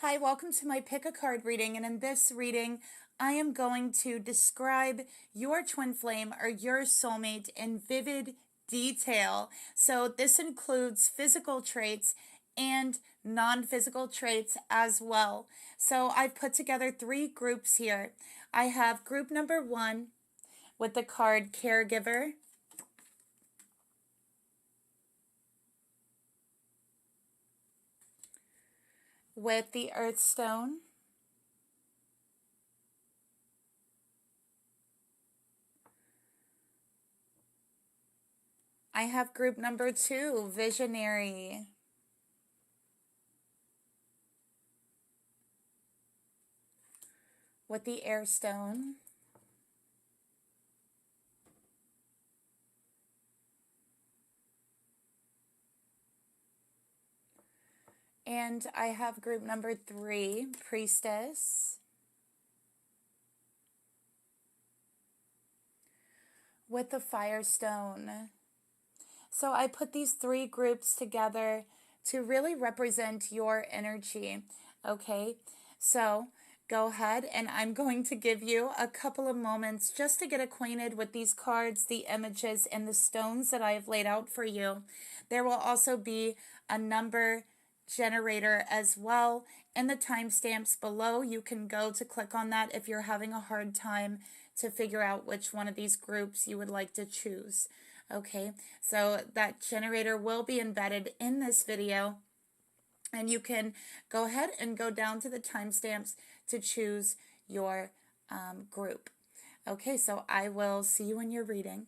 Hi, welcome to my pick a card reading, and in this reading, I am going to describe your twin flame or your soulmate in vivid detail. So this includes physical traits and non-physical traits as well. So I've put together three groups here. I have group number 1 with the card Caregiver. With the Earth Stone. I have group number 2, Visionary. With the Air Stone. And I have group number 3, Priestess. With the Firestone. So I put these three groups together to really represent your energy, okay? So go ahead, and I'm going to give you a couple of moments just to get acquainted with these cards, the images, and the stones that I have laid out for you. There will also be a number generator as well in the timestamps below. You can go to click on that if you're having a hard time to figure out which one of these groups you would like to choose. Okay, so that generator will be embedded in this video, and you can go ahead and go down to the timestamps to choose your group. Okay, so I will see you in your reading.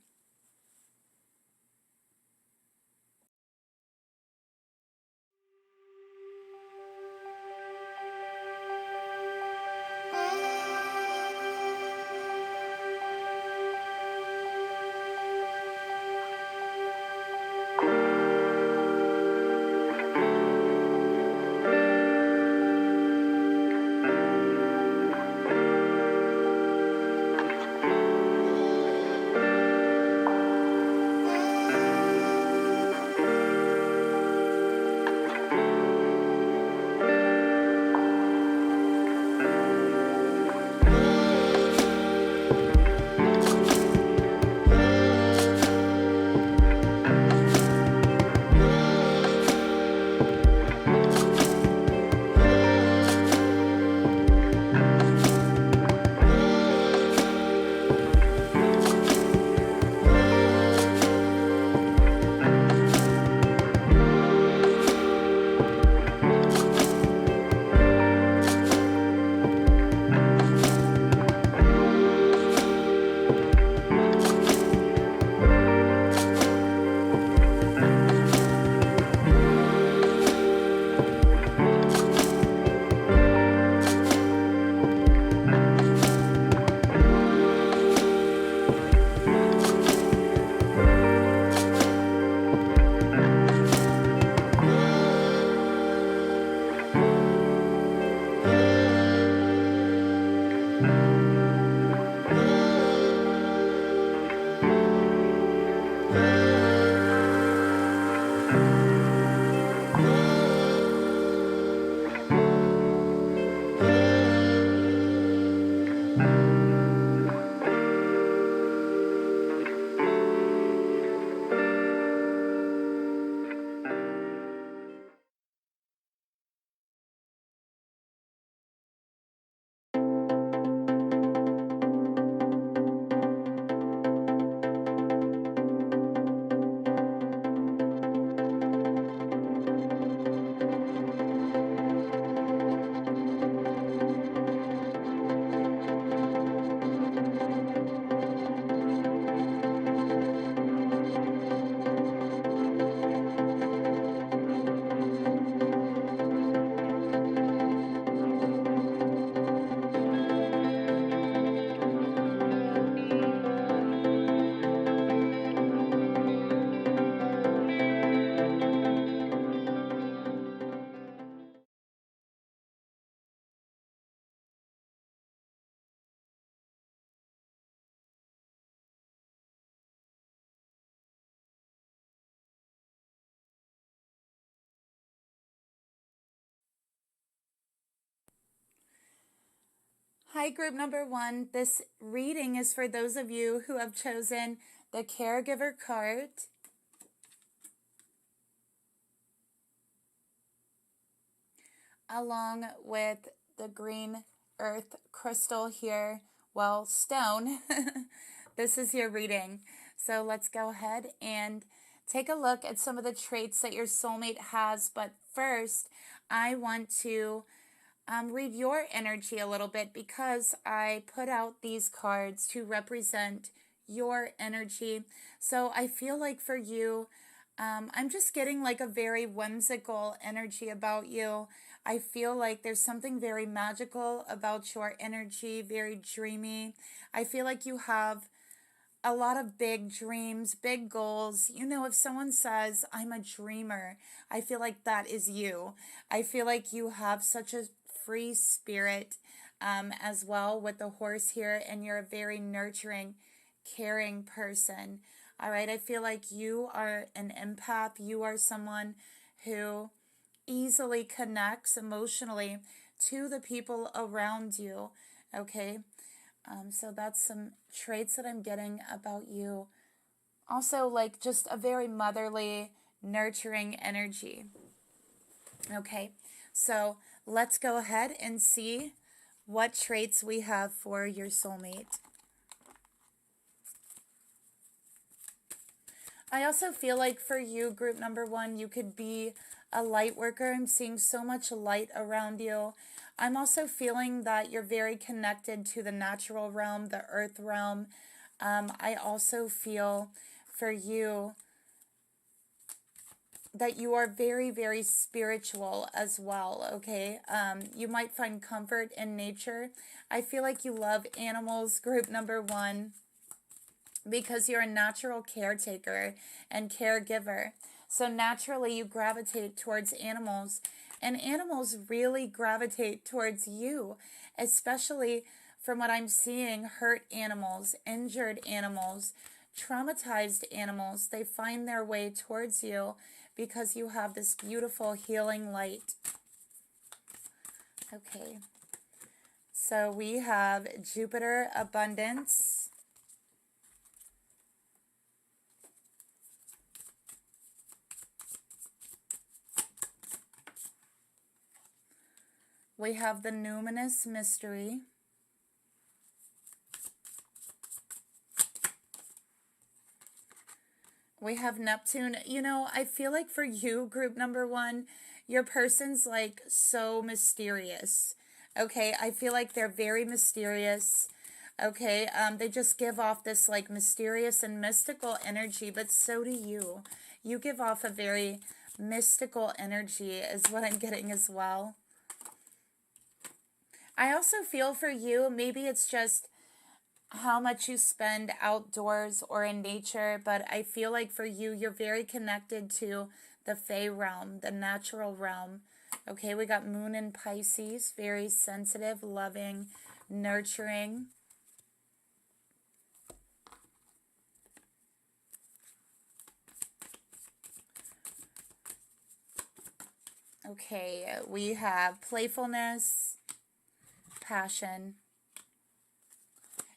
Hi, group number one. This reading is for those of you who have chosen the Caregiver card. Along with the green earth crystal here, well, stone. This is your reading. So let's go ahead and take a look at some of the traits that your soulmate has. But first, I want to read your energy a little bit because I put out these cards to represent your energy. So I feel like for you, I'm just getting like a very whimsical energy about you. I feel like there's something very magical about your energy, very dreamy. I feel like you have a lot of big dreams, big goals. You know, if someone says, I'm a dreamer, I feel like that is you. I feel like you have such a free spirit as well with the horse here, and you're a very nurturing, caring person. All right, I feel like you are an empath. You are someone who easily connects emotionally to the people around you. Okay, so that's some traits that I'm getting about you. Also, like just a very motherly, nurturing energy. Okay, so let's go ahead and see what traits we have for your soulmate. I also feel like for you, group number one, you could be a light worker. I'm seeing so much light around you. I'm also feeling that you're very connected to the natural realm, the earth realm. I also feel for you that you are very, very spiritual as well, okay? You might find comfort in nature. I feel like you love animals, group number one, because you're a natural caretaker and caregiver. So naturally you gravitate towards animals, and animals really gravitate towards you, especially from what I'm seeing, hurt animals, injured animals, traumatized animals. They find their way towards you because you have this beautiful healing light. Okay, so we have Jupiter, abundance. We have the numinous mystery. We have Neptune. You know, I feel like for you, group number one, your person's like so mysterious. Okay, I feel like they're very mysterious. Okay, they just give off this like mysterious and mystical energy, but so do you. You give off a very mystical energy is what I'm getting as well. I also feel for you, maybe it's just how much you spend outdoors or in nature, but I feel like for you, you're very connected to the Fae realm, the natural realm. Okay, we got Moon in Pisces, very sensitive, loving, nurturing. Okay, we have playfulness, passion.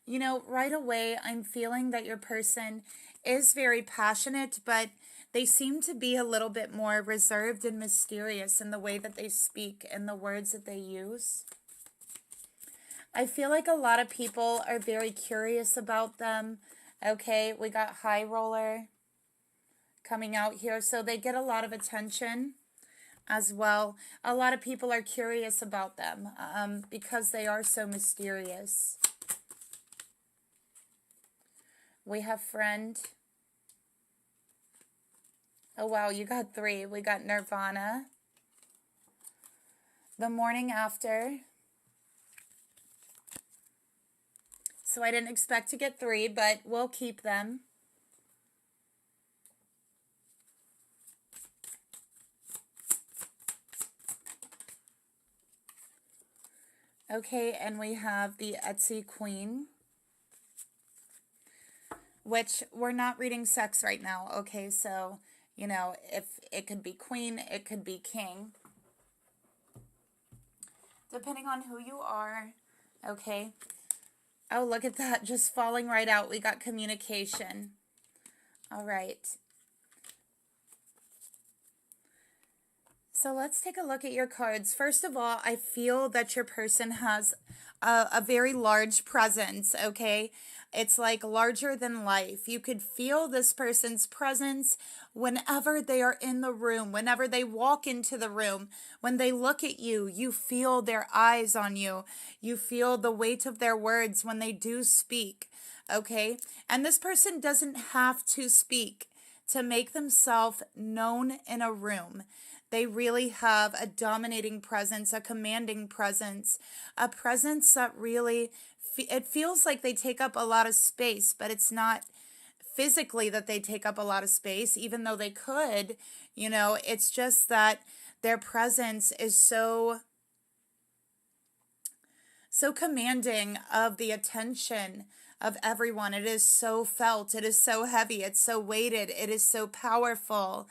You know, right away, I'm feeling that your person is very passionate, but they seem to be a little bit more reserved and mysterious in the way that they speak and the words that they use. I feel like a lot of people are very curious about them. Okay, we got High Roller coming out here, so they get a lot of attention as well. A lot of people are curious about them because they are so mysterious. We have Friend. Oh, wow, you got three. We got Nirvana. The Morning After. So I didn't expect to get three, but we'll keep them. Okay, and we have the Etsy Queen, which we're not reading sex right now. Okay, so, you know, if it could be queen, it could be king. Depending on who you are, Okay. Oh, look at that. Just falling right out. We got communication. All right. So let's take a look at your cards. First of all, I feel that your person has a very large presence, okay? It's like larger than life. You could feel this person's presence whenever they are in the room, whenever they walk into the room, when they look at you, you feel their eyes on you. You feel the weight of their words when they do speak, okay? And this person doesn't have to speak to make themselves known in a room. They really have a dominating presence, a commanding presence, a presence that really, it feels like they take up a lot of space, but it's not physically that they take up a lot of space, even though they could, it's just that their presence is so commanding of the attention of everyone. It is so felt. It is so heavy. It's so weighted. It is so powerful.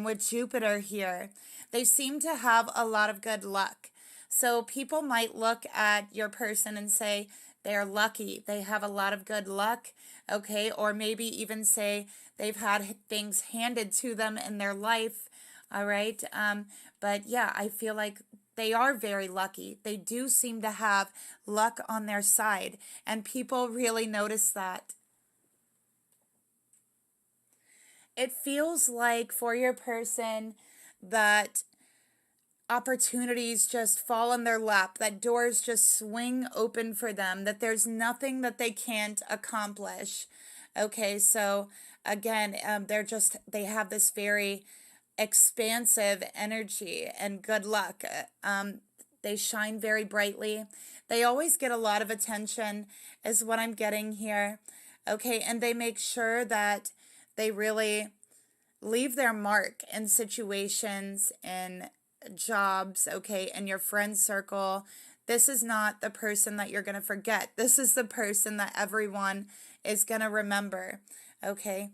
With Jupiter here, they seem to have a lot of good luck. So people might look at your person and say they're lucky. They have a lot of good luck. Okay. Or maybe even say they've had things handed to them in their life. All right. But yeah, I feel like they are very lucky. They do seem to have luck on their side, and people really notice that. It feels like for your person that opportunities just fall in their lap, that doors just swing open for them, that there's nothing that they can't accomplish. Okay, so again, they have this very expansive energy and good luck. They shine very brightly. They always get a lot of attention, is what I'm getting here. Okay, and they make sure that they really leave their mark in situations, in jobs, okay, in your friend circle. This is not the person that you're going to forget. This is the person that everyone is going to remember, okay?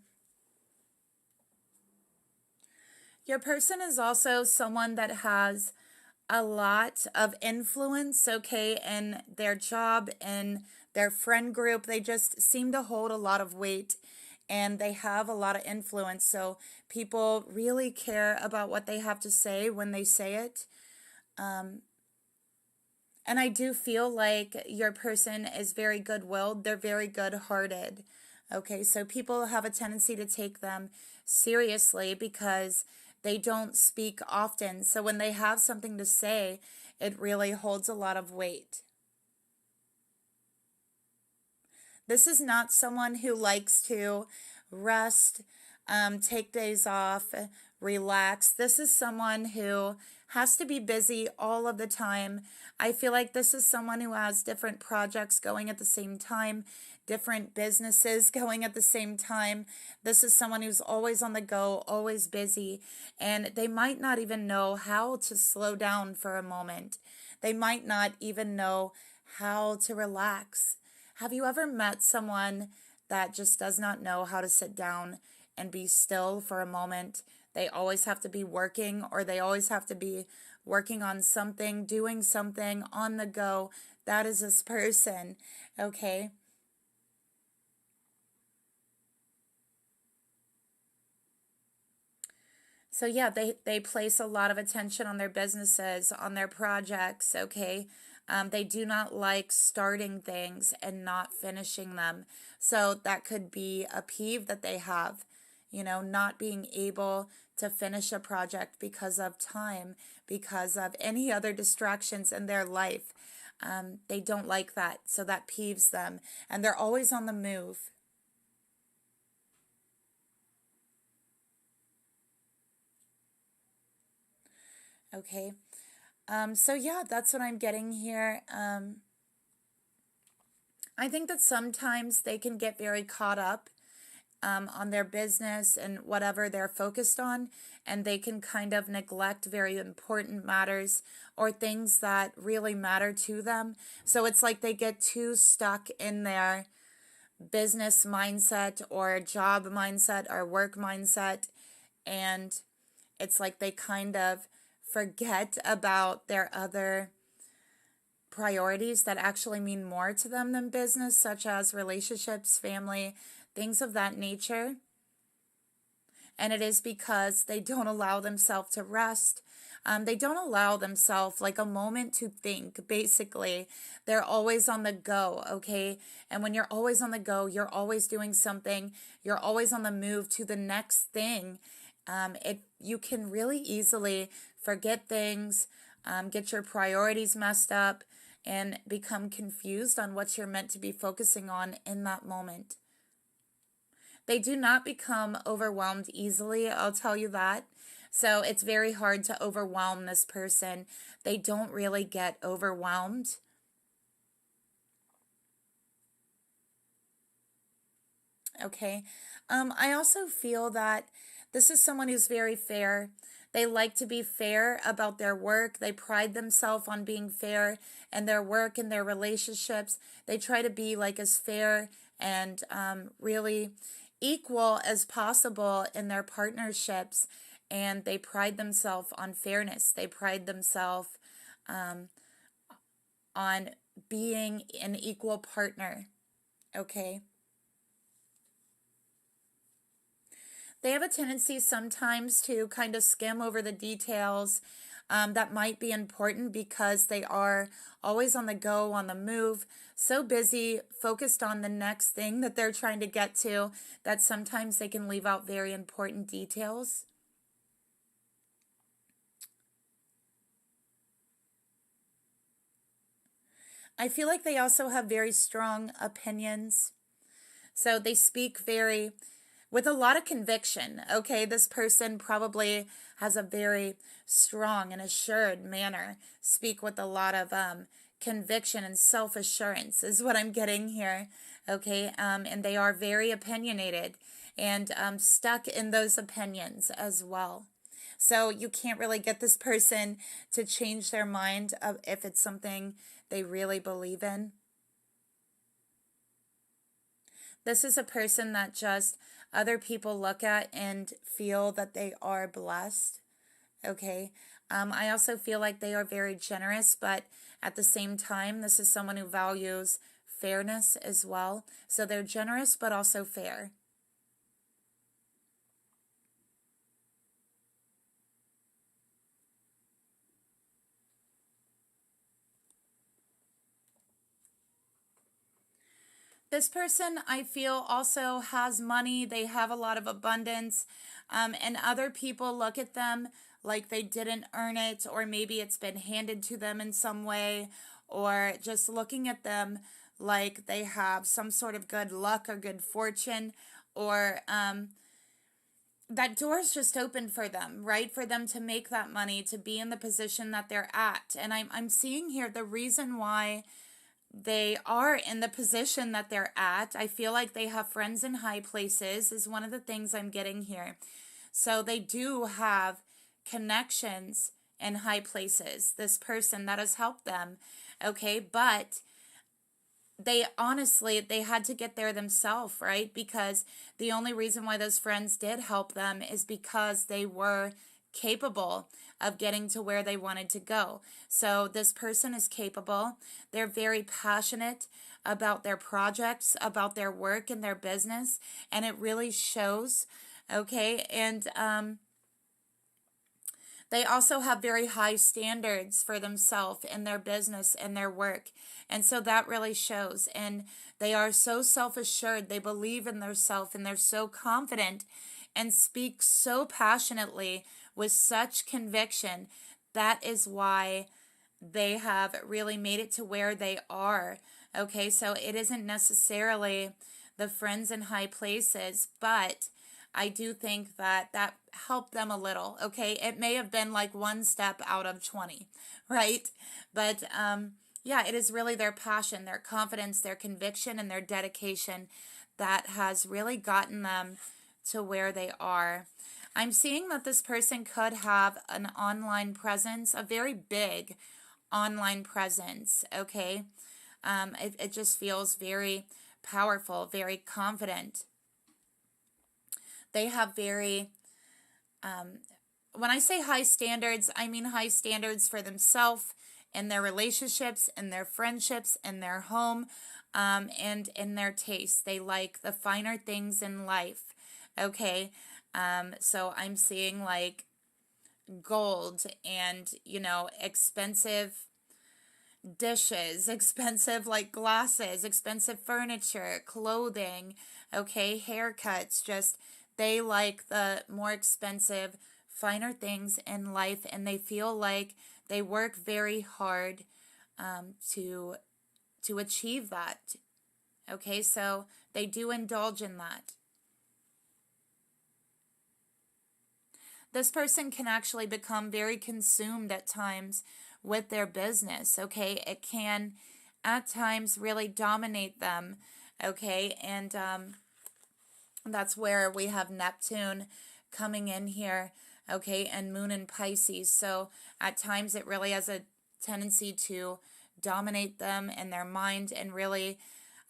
Your person is also someone that has a lot of influence, okay, in their job, in their friend group. They just seem to hold a lot of weight, and they have a lot of influence. So people really care about what they have to say when they say it. And I do feel like your person is very good-willed. They're very good-hearted. Okay, so people have a tendency to take them seriously because they don't speak often. So when they have something to say, it really holds a lot of weight. This is not someone who likes to rest, take days off, relax. This is someone who has to be busy all of the time. I feel like this is someone who has different projects going at the same time, different businesses going at the same time. This is someone who's always on the go, always busy, and they might not even know how to slow down for a moment. They might not even know how to relax. Have you ever met someone that just does not know how to sit down and be still for a moment? They always have to be working, or they always have to be working on something, doing something on the go. That is this person, okay? So yeah, they place a lot of attention on their businesses, on their projects, okay? They do not like starting things and not finishing them. So that could be a peeve that they have, not being able to finish a project because of time, because of any other distractions in their life. They don't like that, so that peeves them, and they're always on the move. Okay. So yeah, that's what I'm getting here. I think that sometimes they can get very caught up on their business and whatever they're focused on, and they can kind of neglect very important matters or things that really matter to them. So it's like they get too stuck in their business mindset or job mindset or work mindset, and it's like they kind of forget about their other priorities that actually mean more to them than business, such as relationships, family, things of that nature. And it is because they don't allow themselves to rest. They don't allow themselves like a moment to think, basically. They're always on the go, okay? And when you're always on the go, you're always doing something. You're always on the move to the next thing. You can really easily forget things, get your priorities messed up, and become confused on what you're meant to be focusing on in that moment. They do not become overwhelmed easily, I'll tell you that. So it's very hard to overwhelm this person. They don't really get overwhelmed. Okay. I also feel that this is someone who's very fair. They like to be fair about their work. They pride themselves on being fair in their work and their relationships. They try to be like as fair and really equal as possible in their partnerships. And they pride themselves on fairness. They pride themselves on being an equal partner. Okay. They have a tendency sometimes to kind of skim over the details that might be important because they are always on the go, on the move, so busy, focused on the next thing that they're trying to get to, that sometimes they can leave out very important details. I feel like they also have very strong opinions. So they speak with a lot of conviction. Okay, this person probably has a very strong and assured manner. Speak with a lot of conviction and self-assurance is what I'm getting here. Okay, and they are very opinionated and stuck in those opinions as well. So you can't really get this person to change their mind if it's something they really believe in. This is a person that just other people look at and feel that they are blessed. Okay. I also feel like they are very generous, but at the same time, this is someone who values fairness as well. So they're generous, but also fair. This person, I feel, also has money. They have a lot of abundance. And other people look at them like they didn't earn it, or maybe it's been handed to them in some way, or just looking at them like they have some sort of good luck or good fortune, or that door's just open for them, right? For them to make that money, to be in the position that they're at. And I'm seeing here the reason why they are in the position that they're at. I feel like they have friends in high places is one of the things I'm getting here. So they do have connections in high places. This person that has helped them. Okay, but they had to get there themselves, right? Because the only reason why those friends did help them is because they were capable of getting to where they wanted to go. So this person is capable. They're very passionate about their projects, about their work and their business, and it really shows. Okay, and they also have very high standards for themselves and their business and their work. And so that really shows. And they are so self-assured. They believe in themselves and they're so confident and speak so passionately with such conviction. That is why they have really made it to where they are. Okay, so it isn't necessarily the friends in high places, but I do think that helped them a little. Okay, it may have been like one step out of 20, right? But yeah, it is really their passion, their confidence, their conviction, and their dedication that has really gotten them to where they are. I'm seeing that this person could have an online presence, a very big online presence, okay? It just feels very powerful, very confident. They have very, when I say high standards, I mean high standards for themselves in their relationships, in their friendships, in their home, and in their taste. They like the finer things in life, okay? So I'm seeing like gold and, you know, expensive dishes, expensive like glasses, expensive furniture, clothing, okay, haircuts, just they like the more expensive, finer things in life, and they feel like they work very hard to achieve that. Okay, so they do indulge in that. This person can actually become very consumed at times with their business, okay? It can at times really dominate them, okay? And that's where we have Neptune coming in here, okay? And Moon in Pisces. So at times it really has a tendency to dominate them in their mind and really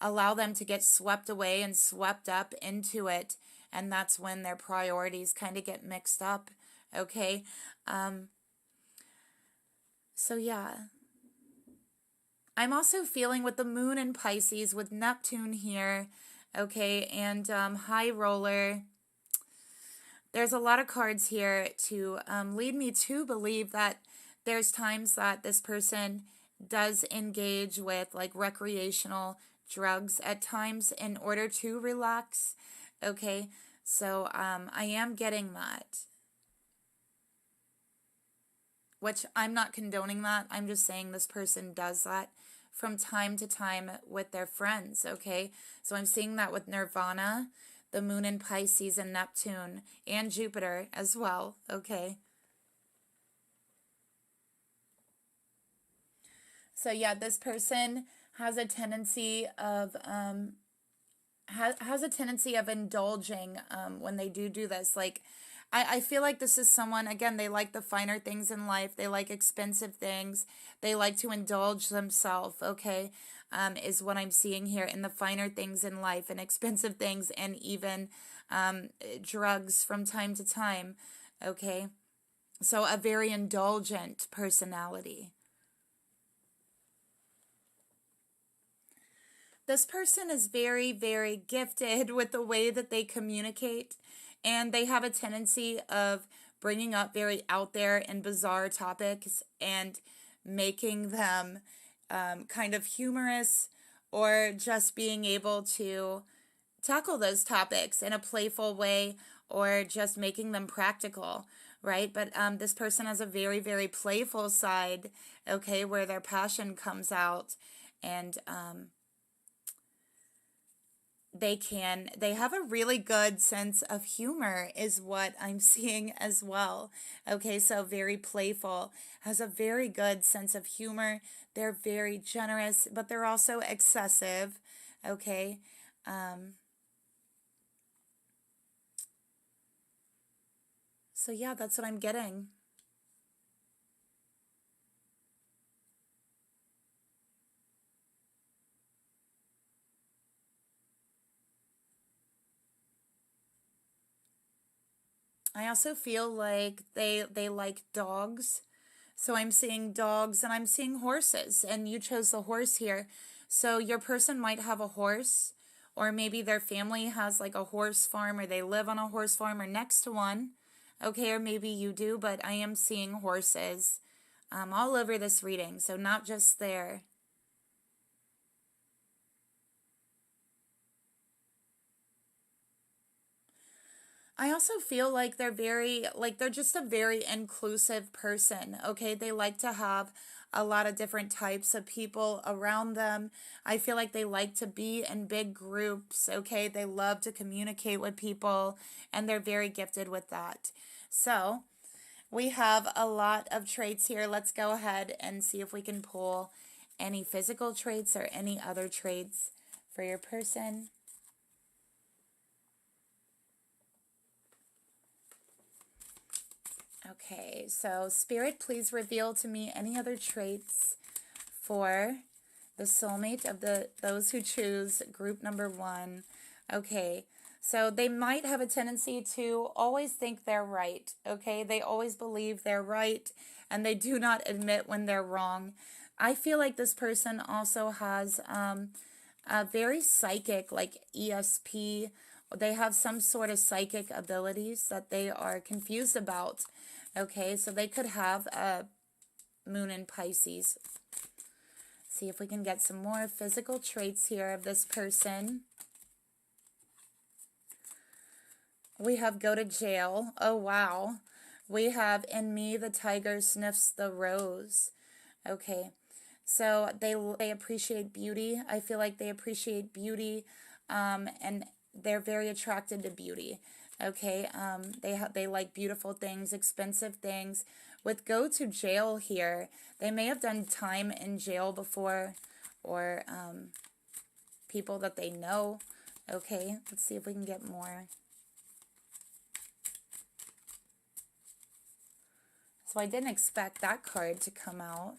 allow them to get swept away and swept up into it. And that's when their priorities kind of get mixed up, okay? So yeah. I'm also feeling with the Moon in Pisces, with Neptune here, okay, and High Roller. There's a lot of cards here to lead me to believe that there's times that this person does engage with like recreational drugs at times in order to relax, okay? So I am getting that. Which I'm not condoning that. I'm just saying this person does that from time to time with their friends, okay? So I'm seeing that with Nirvana, the Moon in Pisces, and Neptune, and Jupiter as well, okay? So yeah, this person has a tendency of has a tendency of indulging when they do this. Like, I feel like this is someone, again, they like the finer things in life. They like expensive things. They like to indulge themselves, okay, is what I'm seeing here in the finer things in life and expensive things, and even drugs from time to time, okay? So a very indulgent personality. This person is very, very gifted with the way that they communicate, and they have a tendency of bringing up very out there and bizarre topics and making them kind of humorous, or just being able to tackle those topics in a playful way, or just making them practical, right? But this person has a very, very playful side, okay, where their passion comes out, and they have a really good sense of humor is what I'm seeing as well. Okay, so very playful, has a very good sense of humor. They're very generous, but they're also excessive, okay? So yeah, that's what I'm getting. I also feel like they like dogs. So I'm seeing dogs and I'm seeing horses, and you chose the horse here. So your person might have a horse, or maybe their family has like a horse farm, or they live on a horse farm or next to one. Okay, or maybe you do, but I am seeing horses all over this reading, so not just there. I also feel like they're just a very inclusive person, okay? They like to have a lot of different types of people around them. I feel like they like to be in big groups, okay? They love to communicate with people, and they're very gifted with that. So, we have a lot of traits here. Let's go ahead and see if we can pull any physical traits or any other traits for your person. Okay, so Spirit, please reveal to me any other traits for the soulmate of those who choose group number 1. Okay, So they might have a tendency to always think they're right, okay? They always believe they're right, and they do not admit when they're wrong. I feel like this person also has a very psychic, like ESP. They have some sort of psychic abilities that they are confused about, okay? So they could have a moon in Pisces. See if we can get some more physical traits here of this person. We have go to jail. Oh, wow. We have in me the tiger sniffs the rose. Okay. So they appreciate beauty. I feel like they appreciate beauty, and they're very attracted to beauty. Okay. They like beautiful things, expensive things. With go to jail here, they may have done time in jail before, or people that they know. Okay. Let's see if we can get more. So I didn't expect that card to come out.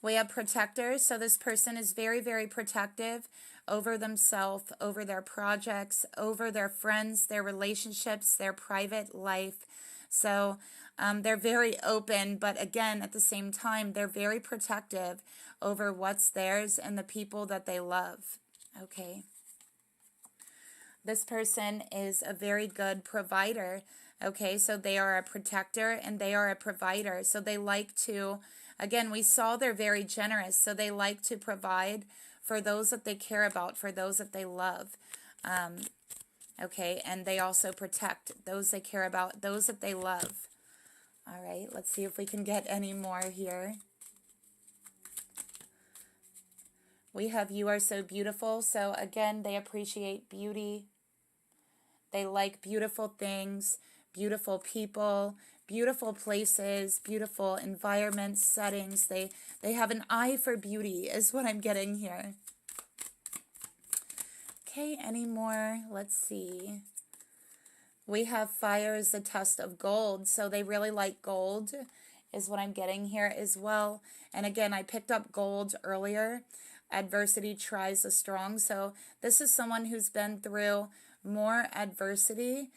We have protectors. So this person is very, very protective over themselves, over their projects, over their friends, their relationships, their private life. So they're very open, but again, at the same time, they're very protective over what's theirs and the people that they love. Okay. This person is a very good provider, okay? So they are a protector and they are a provider. So they like to, again, we saw they're very generous. So they like to provide for those that they care about, for those that they love, okay? And they also protect those they care about, those that they love. All right, let's see if we can get any more here. We have you are so beautiful. So again, they appreciate beauty. They like beautiful things, beautiful people, beautiful places, beautiful environments, settings. They have an eye for beauty is what I'm getting here. Okay, any more? Let's see. We have fire is the test of gold. So they really like gold is what I'm getting here as well. And again, I picked up gold earlier. Adversity tries the strong. So this is someone who's been through more adversity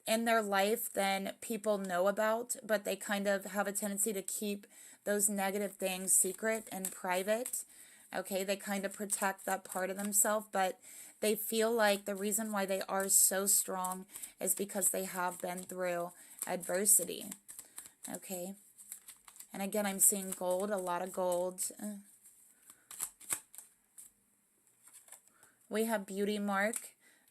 in their life than people know about, but they kind of have a tendency to keep those negative things secret and private. Okay, they kind of protect that part of themselves, but they feel like the reason why they are so strong is because they have been through adversity. Okay, and again, I'm seeing gold, a lot of gold. We have beauty mark.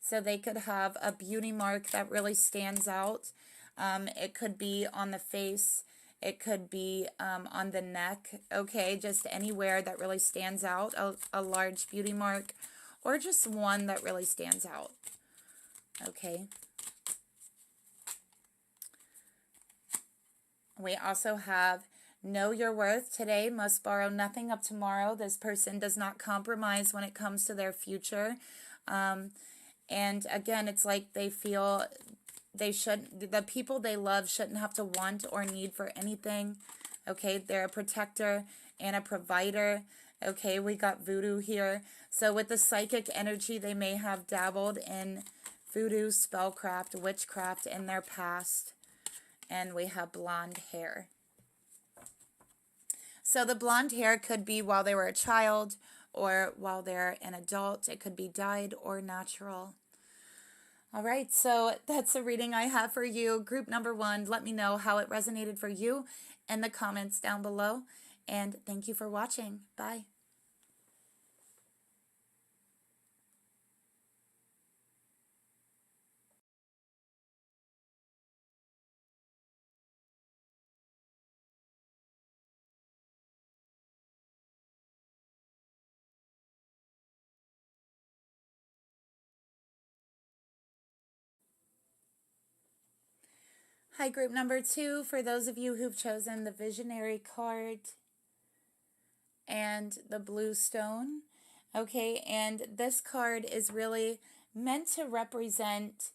So they could have a beauty mark that really stands out. It could be on the face. It could be on the neck. Okay, just anywhere that really stands out. A large beauty mark. Or just one that really stands out. Okay. We also have know your worth today, must borrow nothing of tomorrow. This person does not compromise when it comes to their future. And again, it's like they feel the people they love shouldn't have to want or need for anything. Okay, they're a protector and a provider. Okay, we got voodoo here. So with the psychic energy, they may have dabbled in voodoo, spellcraft, witchcraft in their past. And we have blonde hair. So the blonde hair could be while they were a child or while they're an adult. It could be dyed or natural. All right, so that's the reading I have for you. Group number 1, let me know how it resonated for you in the comments down below. And thank you for watching. Bye. Hi, group number 2, for those of you who've chosen the Visionary card and the Blue Stone. Okay, and this card is really meant to represent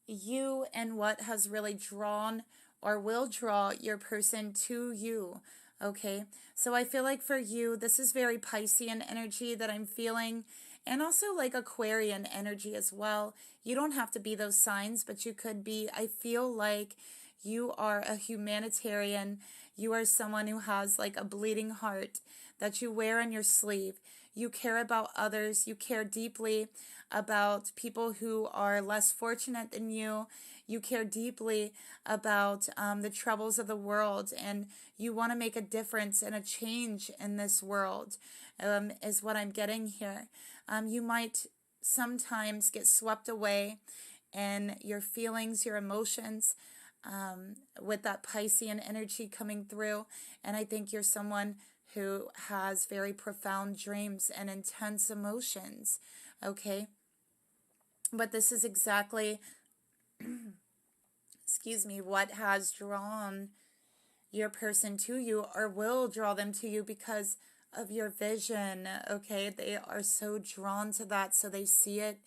you and what has really drawn or will draw your person to you. Okay, so I feel like for you, this is very Piscean energy that I'm feeling, and also like Aquarian energy as well. You don't have to be those signs, but you could be. I feel like you are a humanitarian. You are someone who has like a bleeding heart that you wear on your sleeve. You care about others. You care deeply about people who are less fortunate than you. You care deeply about the troubles of the world, and you want to make a difference and a change in this world, is what I'm getting here. You might sometimes get swept away in your feelings, your emotions, with that Piscean energy coming through. And I think you're someone who has very profound dreams and intense emotions, okay? But this is exactly, excuse me, what has drawn your person to you, or will draw them to you because of your vision, okay? They are so drawn to that, so they see it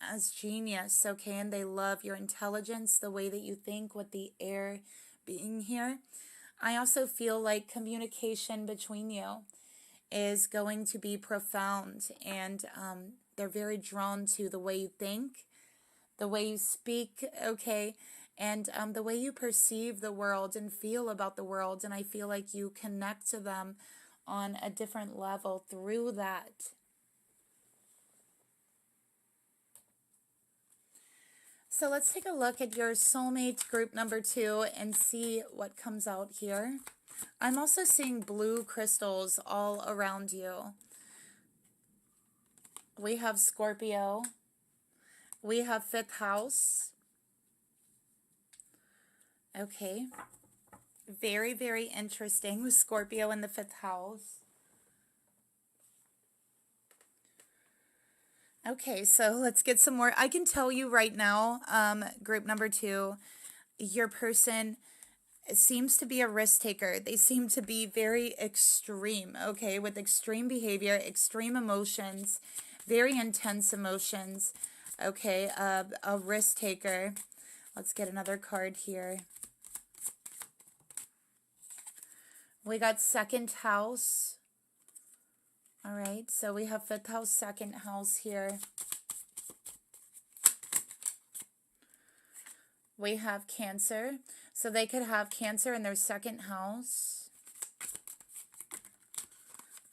as genius, okay? And they love your intelligence, the way that you think, with the air being here. I also feel like communication between you is going to be profound, and they're very drawn to the way you think, the way you speak, okay, and the way you perceive the world and feel about the world. And I feel like you connect to them on a different level through that. So let's take a look at your soulmate group number 2 and see what comes out here. I'm also seeing blue crystals all around you. We have Scorpio. We have 5th house. Okay. Very, very interesting with Scorpio in the 5th house. Okay, so let's get some more. I can tell you right now, group number 2, your person seems to be a risk taker. They seem to be very extreme, okay, with extreme behavior, extreme emotions, very intense emotions, okay, a risk taker. Let's get another card here. We got 2nd house. All right, so we have 5th house, 2nd house here. We have Cancer. So they could have Cancer in their 2nd house.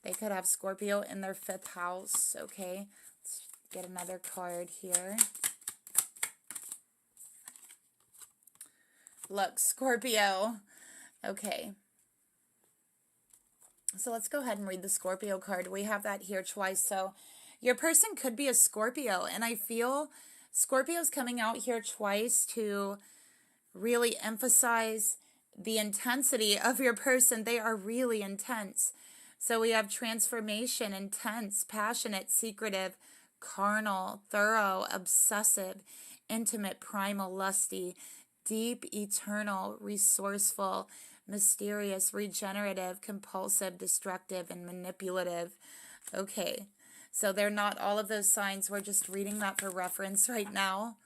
They could have Scorpio in their 5th house, okay? Let's get another card here. Look, Scorpio. Okay. So let's go ahead and read the Scorpio card. We have that here twice. So your person could be a Scorpio, and I feel Scorpio's coming out here twice to really emphasize the intensity of your person. They are really intense. So we have transformation, intense, passionate, secretive, carnal, thorough, obsessive, intimate, primal, lusty, deep, eternal, resourceful, mysterious, regenerative, compulsive, destructive, and manipulative. Okay, so they're not all of those signs. We're just reading that for reference right now.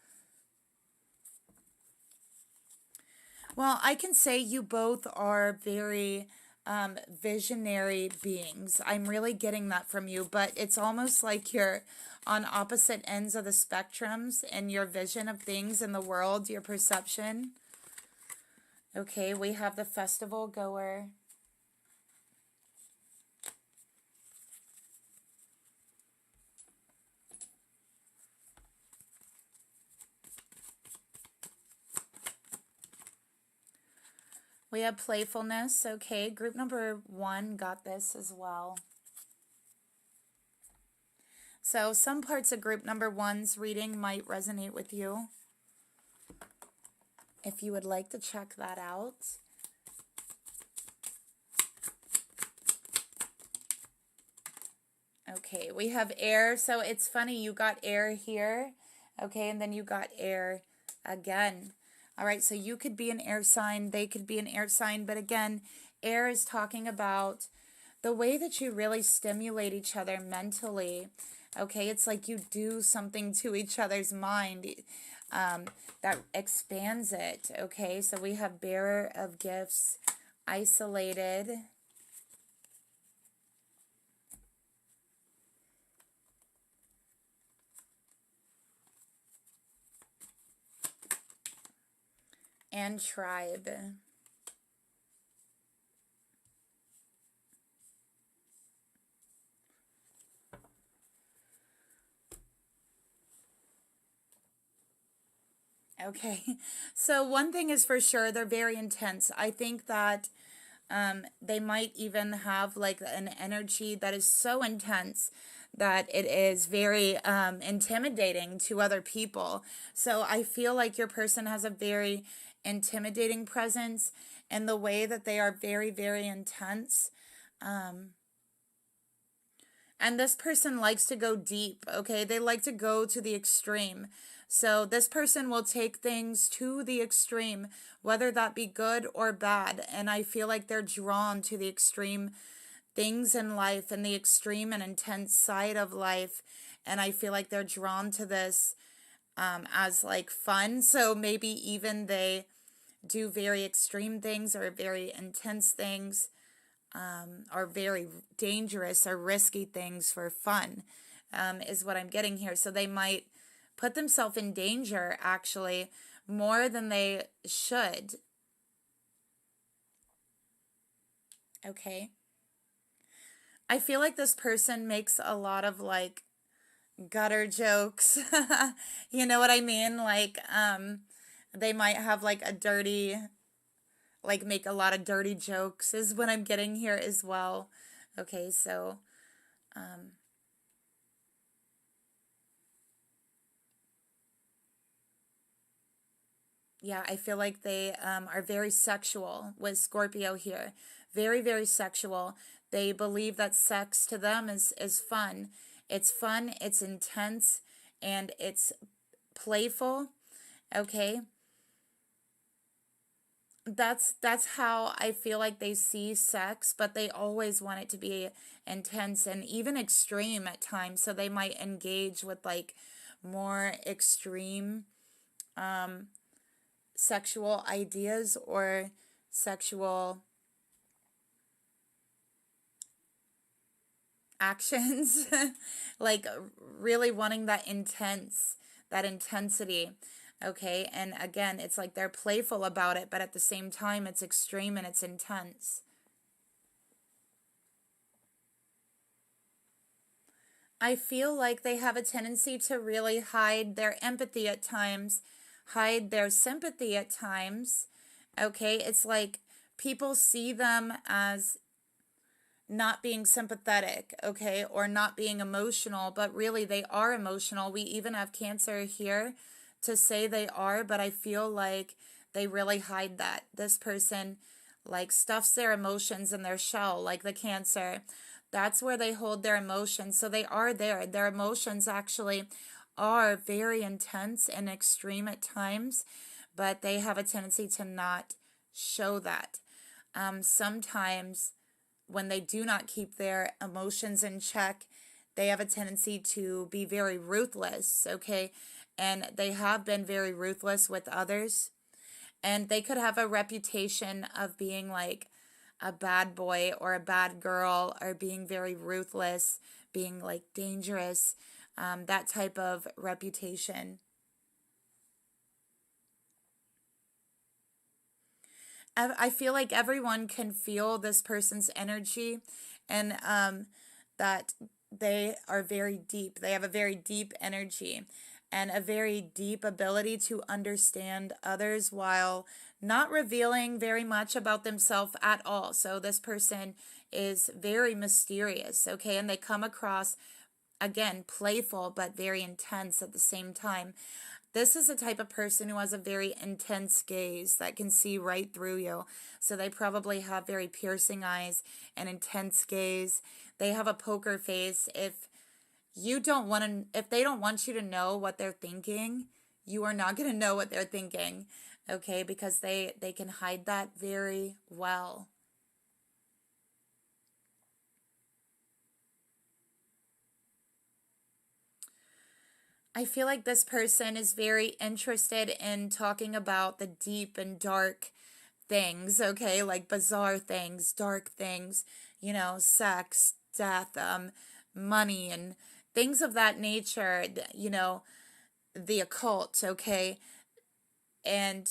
Well, I can say you both are very visionary beings. I'm really getting that from you, but it's almost like you're on opposite ends of the spectrums in your vision of things in the world, your perception. Okay, we have the festival goer. We have playfulness. Okay, group number 1 got this as well. So some parts of group number 1's reading might resonate with you, if you would like to check that out. Okay, we have air. So it's funny, you got air here, okay, and then you got air again. All right, so you could be an air sign, they could be an air sign, but again, air is talking about the way that you really stimulate each other mentally. Okay, it's like you do something to each other's mind that expands it. Okay, so we have bearer of gifts, isolated. and tribe. Okay, so one thing is for sure, they're very intense. I think that they might even have like an energy that is so intense that it is very intimidating to other people. So I feel like your person has a very intimidating presence in the way that they are very, very intense. And this person likes to go deep, okay? They like to go to the extreme. So this person will take things to the extreme, whether that be good or bad. And I feel like they're drawn to the extreme things in life and the extreme and intense side of life. And I feel like they're drawn to this as like fun. So maybe even they do very extreme things or very intense things, or very dangerous or risky things for fun, is what I'm getting here. So they might put themselves in danger actually more than they should. Okay. I feel like this person makes a lot of like gutter jokes. You know what I mean? Like, they might have like a dirty, like make a lot of dirty jokes is what I'm getting here as well. Okay, so yeah, I feel like they are very sexual with Scorpio here. Very, very sexual. They believe that sex to them is fun. It's fun, it's intense, and it's playful. Okay, that's how I feel like they see sex, but they always want it to be intense and even extreme at times. So they might engage with like more extreme sexual ideas or sexual actions. Like really wanting that intensity. Okay, and again, it's like they're playful about it, but at the same time it's extreme and it's intense. I feel like they have a tendency to really hide their empathy at times, hide their sympathy at times. Okay, it's like people see them as not being sympathetic, okay, or not being emotional, but really they are emotional. We even have Cancer here to say they are, but I feel like they really hide that. This person like stuffs their emotions in their shell, like the Cancer. That's where they hold their emotions. So they are there. Their emotions actually are very intense and extreme at times, but they have a tendency to not show that. Sometimes when they do not keep their emotions in check, they have a tendency to be very ruthless, okay? And they have been very ruthless with others. And they could have a reputation of being like a bad boy or a bad girl or being very ruthless, being like dangerous, that type of reputation. I feel like everyone can feel this person's energy, and that they are very deep. They have a very deep energy and a very deep ability to understand others while not revealing very much about themselves at all. So this person is very mysterious, okay? And they come across, again, playful but very intense at the same time. This is a type of person who has a very intense gaze that can see right through you. So they probably have very piercing eyes and intense gaze. They have a poker face. If they don't want you to know what they're thinking, you are not going to know what they're thinking. Okay, because they can hide that very well. I feel like this person is very interested in talking about the deep and dark things, okay? Like bizarre things, dark things, sex, death, money, and things of that nature, the occult, okay? And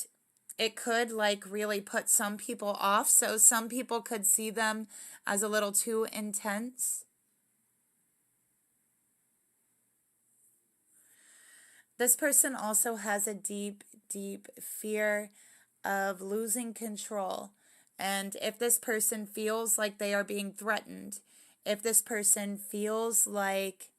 it could like really put some people off. So some people could see them as a little too intense. This person also has a deep, deep fear of losing control. And if this person feels like they are being threatened, if this person feels like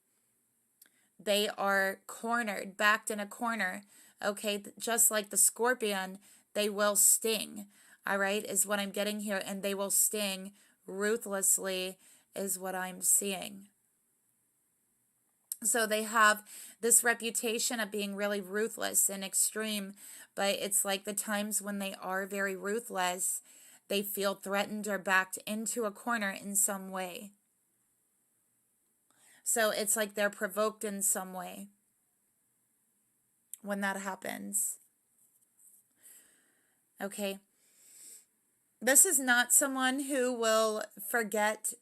they are cornered, backed in a corner, okay, just like the scorpion, they will sting, all right, is what I'm getting here. And they will sting ruthlessly, is what I'm seeing. So they have this reputation of being really ruthless and extreme, but it's like the times when they are very ruthless, they feel threatened or backed into a corner in some way. So it's like they're provoked in some way when that happens. Okay. This is not someone who will forget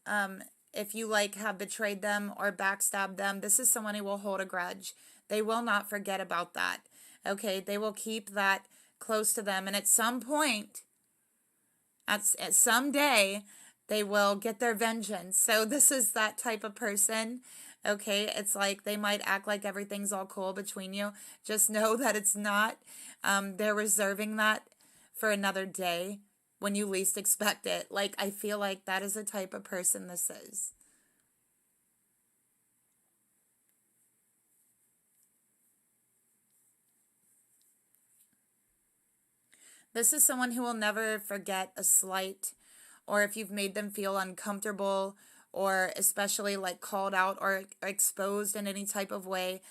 if you like have betrayed them or backstabbed them. This is someone who will hold a grudge. They will not forget about that. Okay, they will keep that close to them. And at some point, at some day, they will get their vengeance. So this is that type of person. Okay, it's like they might act like everything's all cool between you. Just know that it's not. They're reserving that for another day when you least expect it. Like, I feel like that is the type of person this is. This is someone who will never forget a slight, or if you've made them feel uncomfortable, or especially like called out or exposed in any type of way.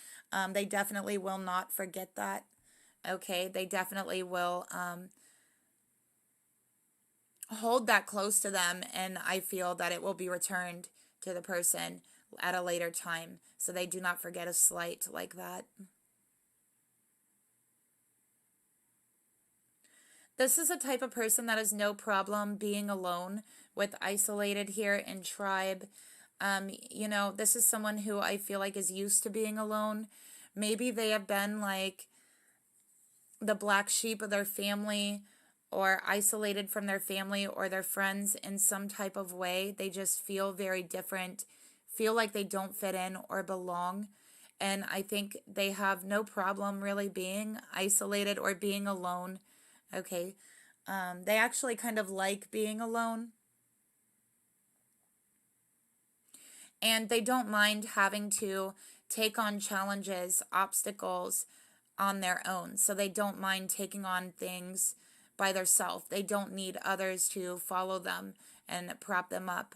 They definitely will not forget that. Okay, they definitely will hold that close to them, and I feel that it will be returned to the person at a later time. So they do not forget a slight like that. This is a type of person that has no problem being alone with isolated here in tribe. You know, this is someone who I feel like is used to being alone. Maybe they have been like the black sheep of their family, or isolated from their family or their friends in some type of way. They just feel very different, feel like they don't fit in or belong. And I think they have no problem really being isolated or being alone. Okay. They actually kind of like being alone. And they don't mind having to take on challenges, obstacles on their own. So they don't mind taking on things by themselves. They don't need others to follow them and prop them up.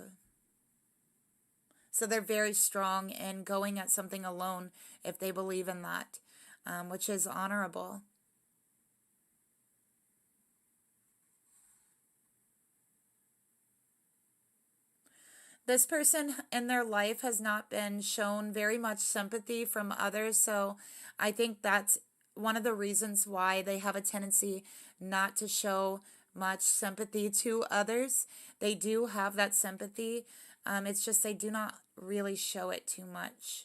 So they're very strong in going at something alone if they believe in that, which is honorable. This person in their life has not been shown very much sympathy from others, so I think that's one of the reasons why they have a tendency not to show much sympathy to others. They do have that sympathy. It's just they do not really show it too much.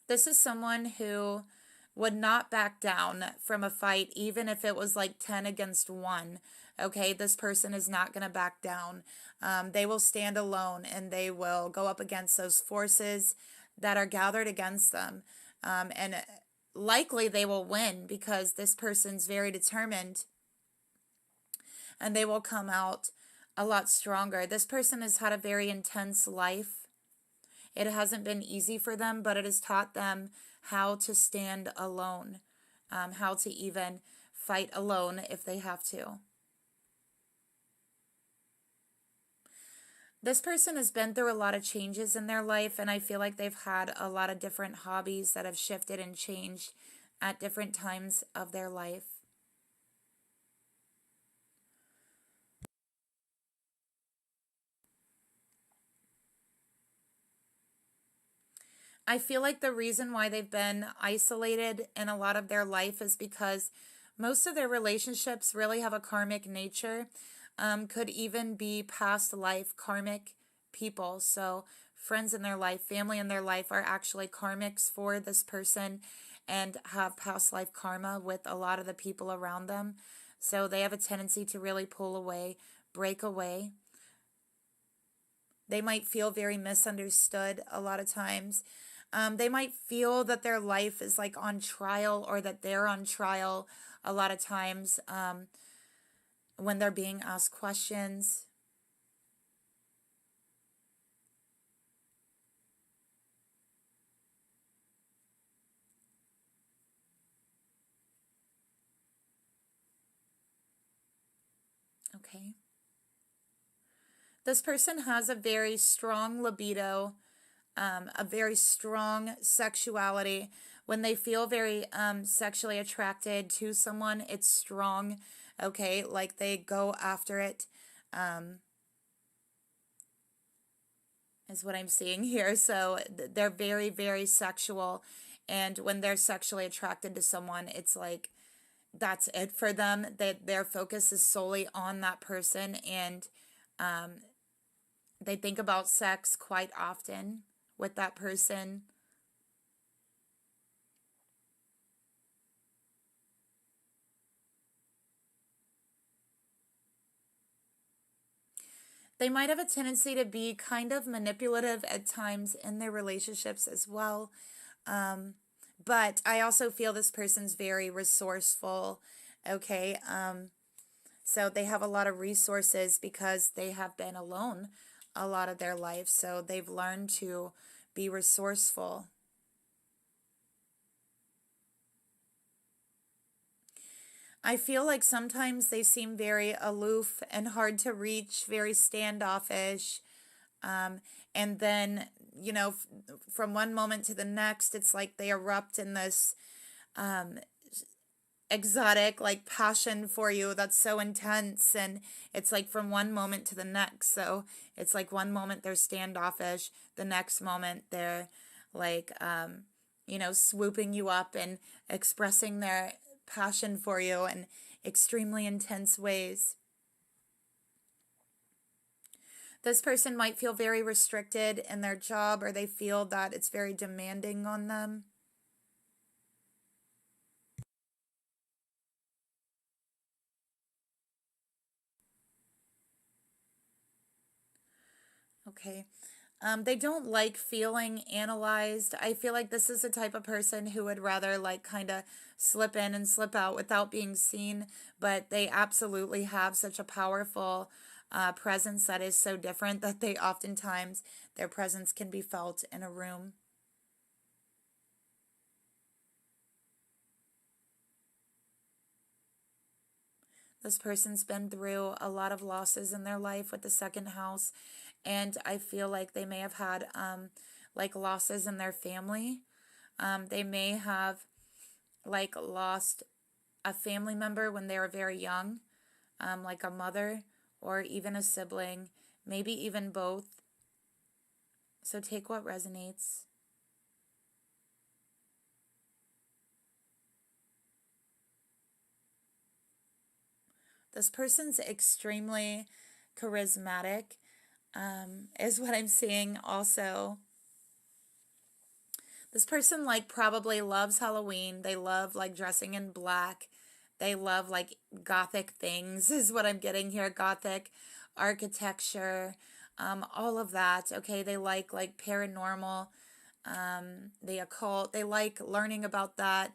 This is someone who would not back down from a fight, even if it was like 10 against 1. Okay, this person is not going to back down. They will stand alone and they will go up against those forces that are gathered against them. And likely they will win because this person's very determined and they will come out a lot stronger. This person has had a very intense life. It hasn't been easy for them, but it has taught them how to stand alone, how to even fight alone if they have to. This person has been through a lot of changes in their life, and I feel like they've had a lot of different hobbies that have shifted and changed at different times of their life. I feel like the reason why they've been isolated in a lot of their life is because most of their relationships really have a karmic nature. Could even be past life karmic people. So friends in their life, family in their life are actually karmics for this person and have past life karma with a lot of the people around them. So they have a tendency to really pull away, break away. They might feel very misunderstood a lot of times. They might feel that their life is like on trial, or that they're on trial a lot of times when they're being asked questions. Okay. This person has a very strong libido, a very strong sexuality. When they feel very sexually attracted to someone, it's strong, okay? Like they go after it, is what I'm seeing here. So they're very, very sexual. And when they're sexually attracted to someone, it's like that's it for them. That their focus is solely on that person, and they think about sex quite often with that person. They might have a tendency to be kind of manipulative at times in their relationships as well. But I also feel this person's very resourceful, okay? So they have a lot of resources because they have been alone a lot of their life. So they've learned to be resourceful. I feel like sometimes they seem very aloof and hard to reach, very standoffish. And then, you know, from one moment to the next, it's like they erupt in this exotic, like, passion for you that's so intense. And it's like from one moment to the next. So it's like one moment they're standoffish, the next moment they're like, you know, swooping you up and expressing their passion for you in extremely intense ways. This person might feel very restricted in their job, or they feel that it's very demanding on them. Okay. They don't like feeling analyzed. I feel like this is the type of person who would rather like kind of slip in and slip out without being seen, but they absolutely have such a powerful presence that is so different that they oftentimes, their presence can be felt in a room. This person's been through a lot of losses in their life with the second house, and I feel like they may have had like losses in their family. They may have like lost a family member when they were very young, like a mother or even a sibling, maybe even both. So take what resonates. This person's extremely charismatic, is what I'm seeing also. This person like probably loves Halloween. They love like dressing in black. They love like gothic things is what I'm getting here. Gothic architecture, all of that. Okay, they like paranormal, the occult. They like learning about that.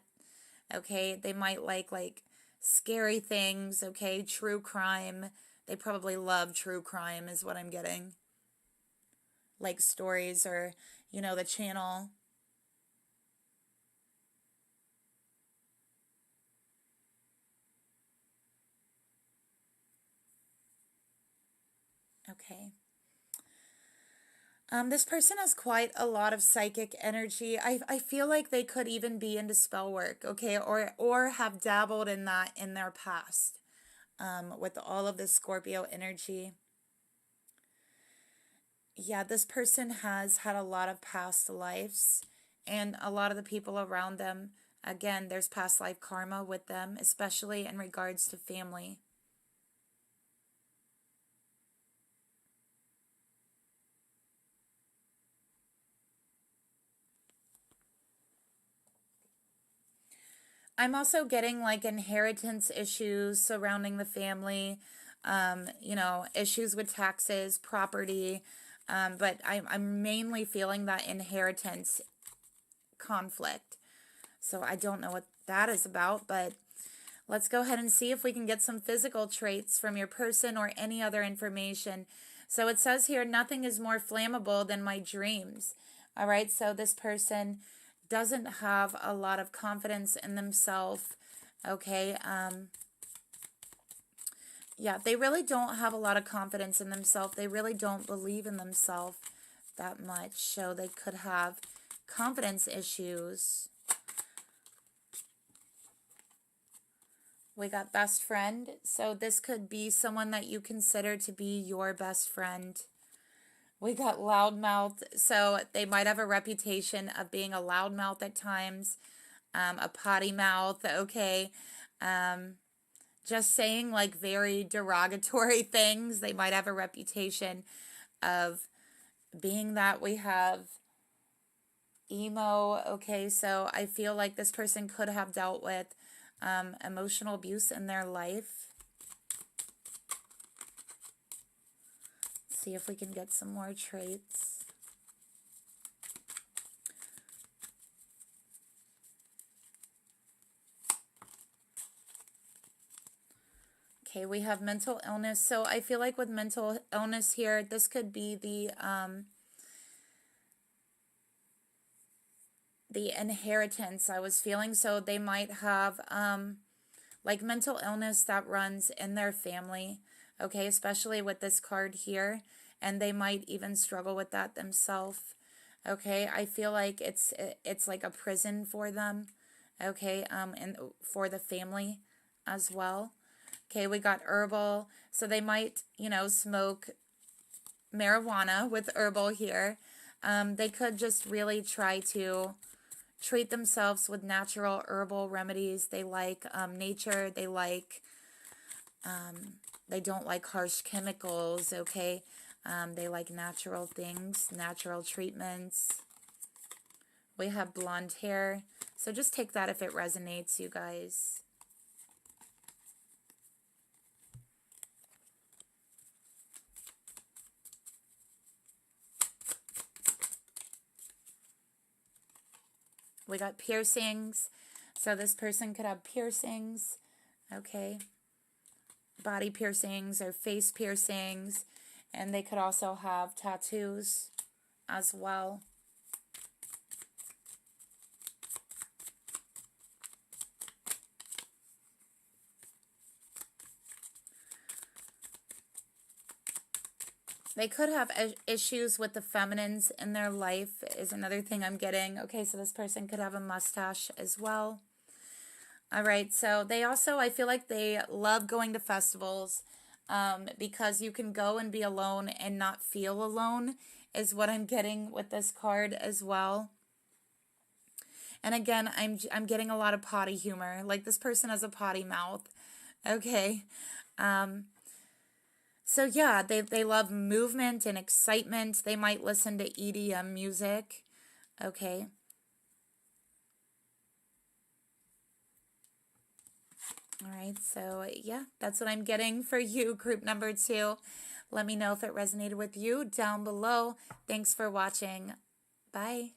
Okay, they might like scary things. Okay, true crime. They probably love true crime is what I'm getting. Like stories, or you know, the channel. Okay. This person has quite a lot of psychic energy. I feel like they could even be into spell work, okay, or have dabbled in that in their past, with all of the Scorpio energy. Yeah, this person has had a lot of past lives, and a lot of the people around them, again, there's past life karma with them, especially in regards to family. I'm also getting like inheritance issues surrounding the family, you know, issues with taxes, property, but I'm mainly feeling that inheritance conflict. So I don't know what that is about, but let's go ahead and see if we can get some physical traits from your person or any other information. So it says here, nothing is more flammable than my dreams. All right, so this person doesn't have a lot of confidence in themselves. Okay, yeah, they really don't have a lot of confidence in themselves. They really don't believe in themselves that much. So they could have confidence issues. We got best friend. So this could be someone that you consider to be your best friend. We got loudmouth. So they might have a reputation of being a loudmouth at times. A potty mouth, okay. Just saying like very derogatory things. They might have a reputation of being that. We have emo, okay. So I feel like this person could have dealt with emotional abuse in their life. Let's see if we can get some more traits. Okay, we have mental illness. So I feel like with mental illness here, this could be the inheritance I was feeling. So they might have like mental illness that runs in their family, okay, especially with this card here, and they might even struggle with that themselves, okay. I feel like it's like a prison for them, okay, and for the family as well. Okay, we got herbal, so they might, you know, smoke marijuana with herbal here. They could just really try to treat themselves with natural herbal remedies. They like nature. They like, they don't like harsh chemicals, okay? They like natural things, natural treatments. We have blonde hair. So just take that if it resonates, you guys. We got piercings. So this person could have piercings, okay? Body piercings or face piercings. And they could also have tattoos as well. They could have issues with the feminines in their life is another thing I'm getting. Okay, so this person could have a mustache as well. All right, so they also, I feel like they love going to festivals because you can go and be alone and not feel alone is what I'm getting with this card as well. And again, I'm getting a lot of potty humor. Like this person has a potty mouth. Okay. So yeah, they love movement and excitement. They might listen to EDM music. Okay. All right, so yeah, that's what I'm getting for you, group number 2. Let me know if it resonated with you down below. Thanks for watching. Bye.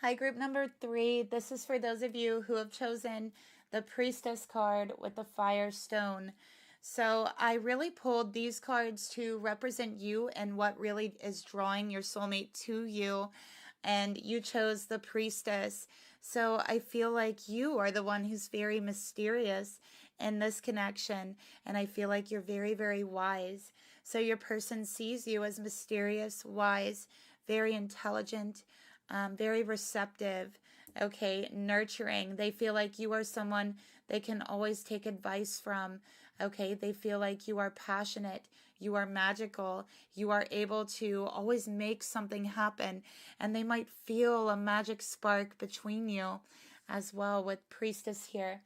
Hi, group number 3. This is for those of you who have chosen the Priestess card with the Fire Stone. So I really pulled these cards to represent you and what really is drawing your soulmate to you. And you chose the Priestess. So I feel like you are the one who's very mysterious in this connection. And I feel like you're very, very wise. So your person sees you as mysterious, wise, very intelligent, very receptive, okay, nurturing. They feel like you are someone they can always take advice from, okay? They feel like you are passionate, You are magical. You are able to always make something happen. And they might feel a magic spark between you as well with Priestess here.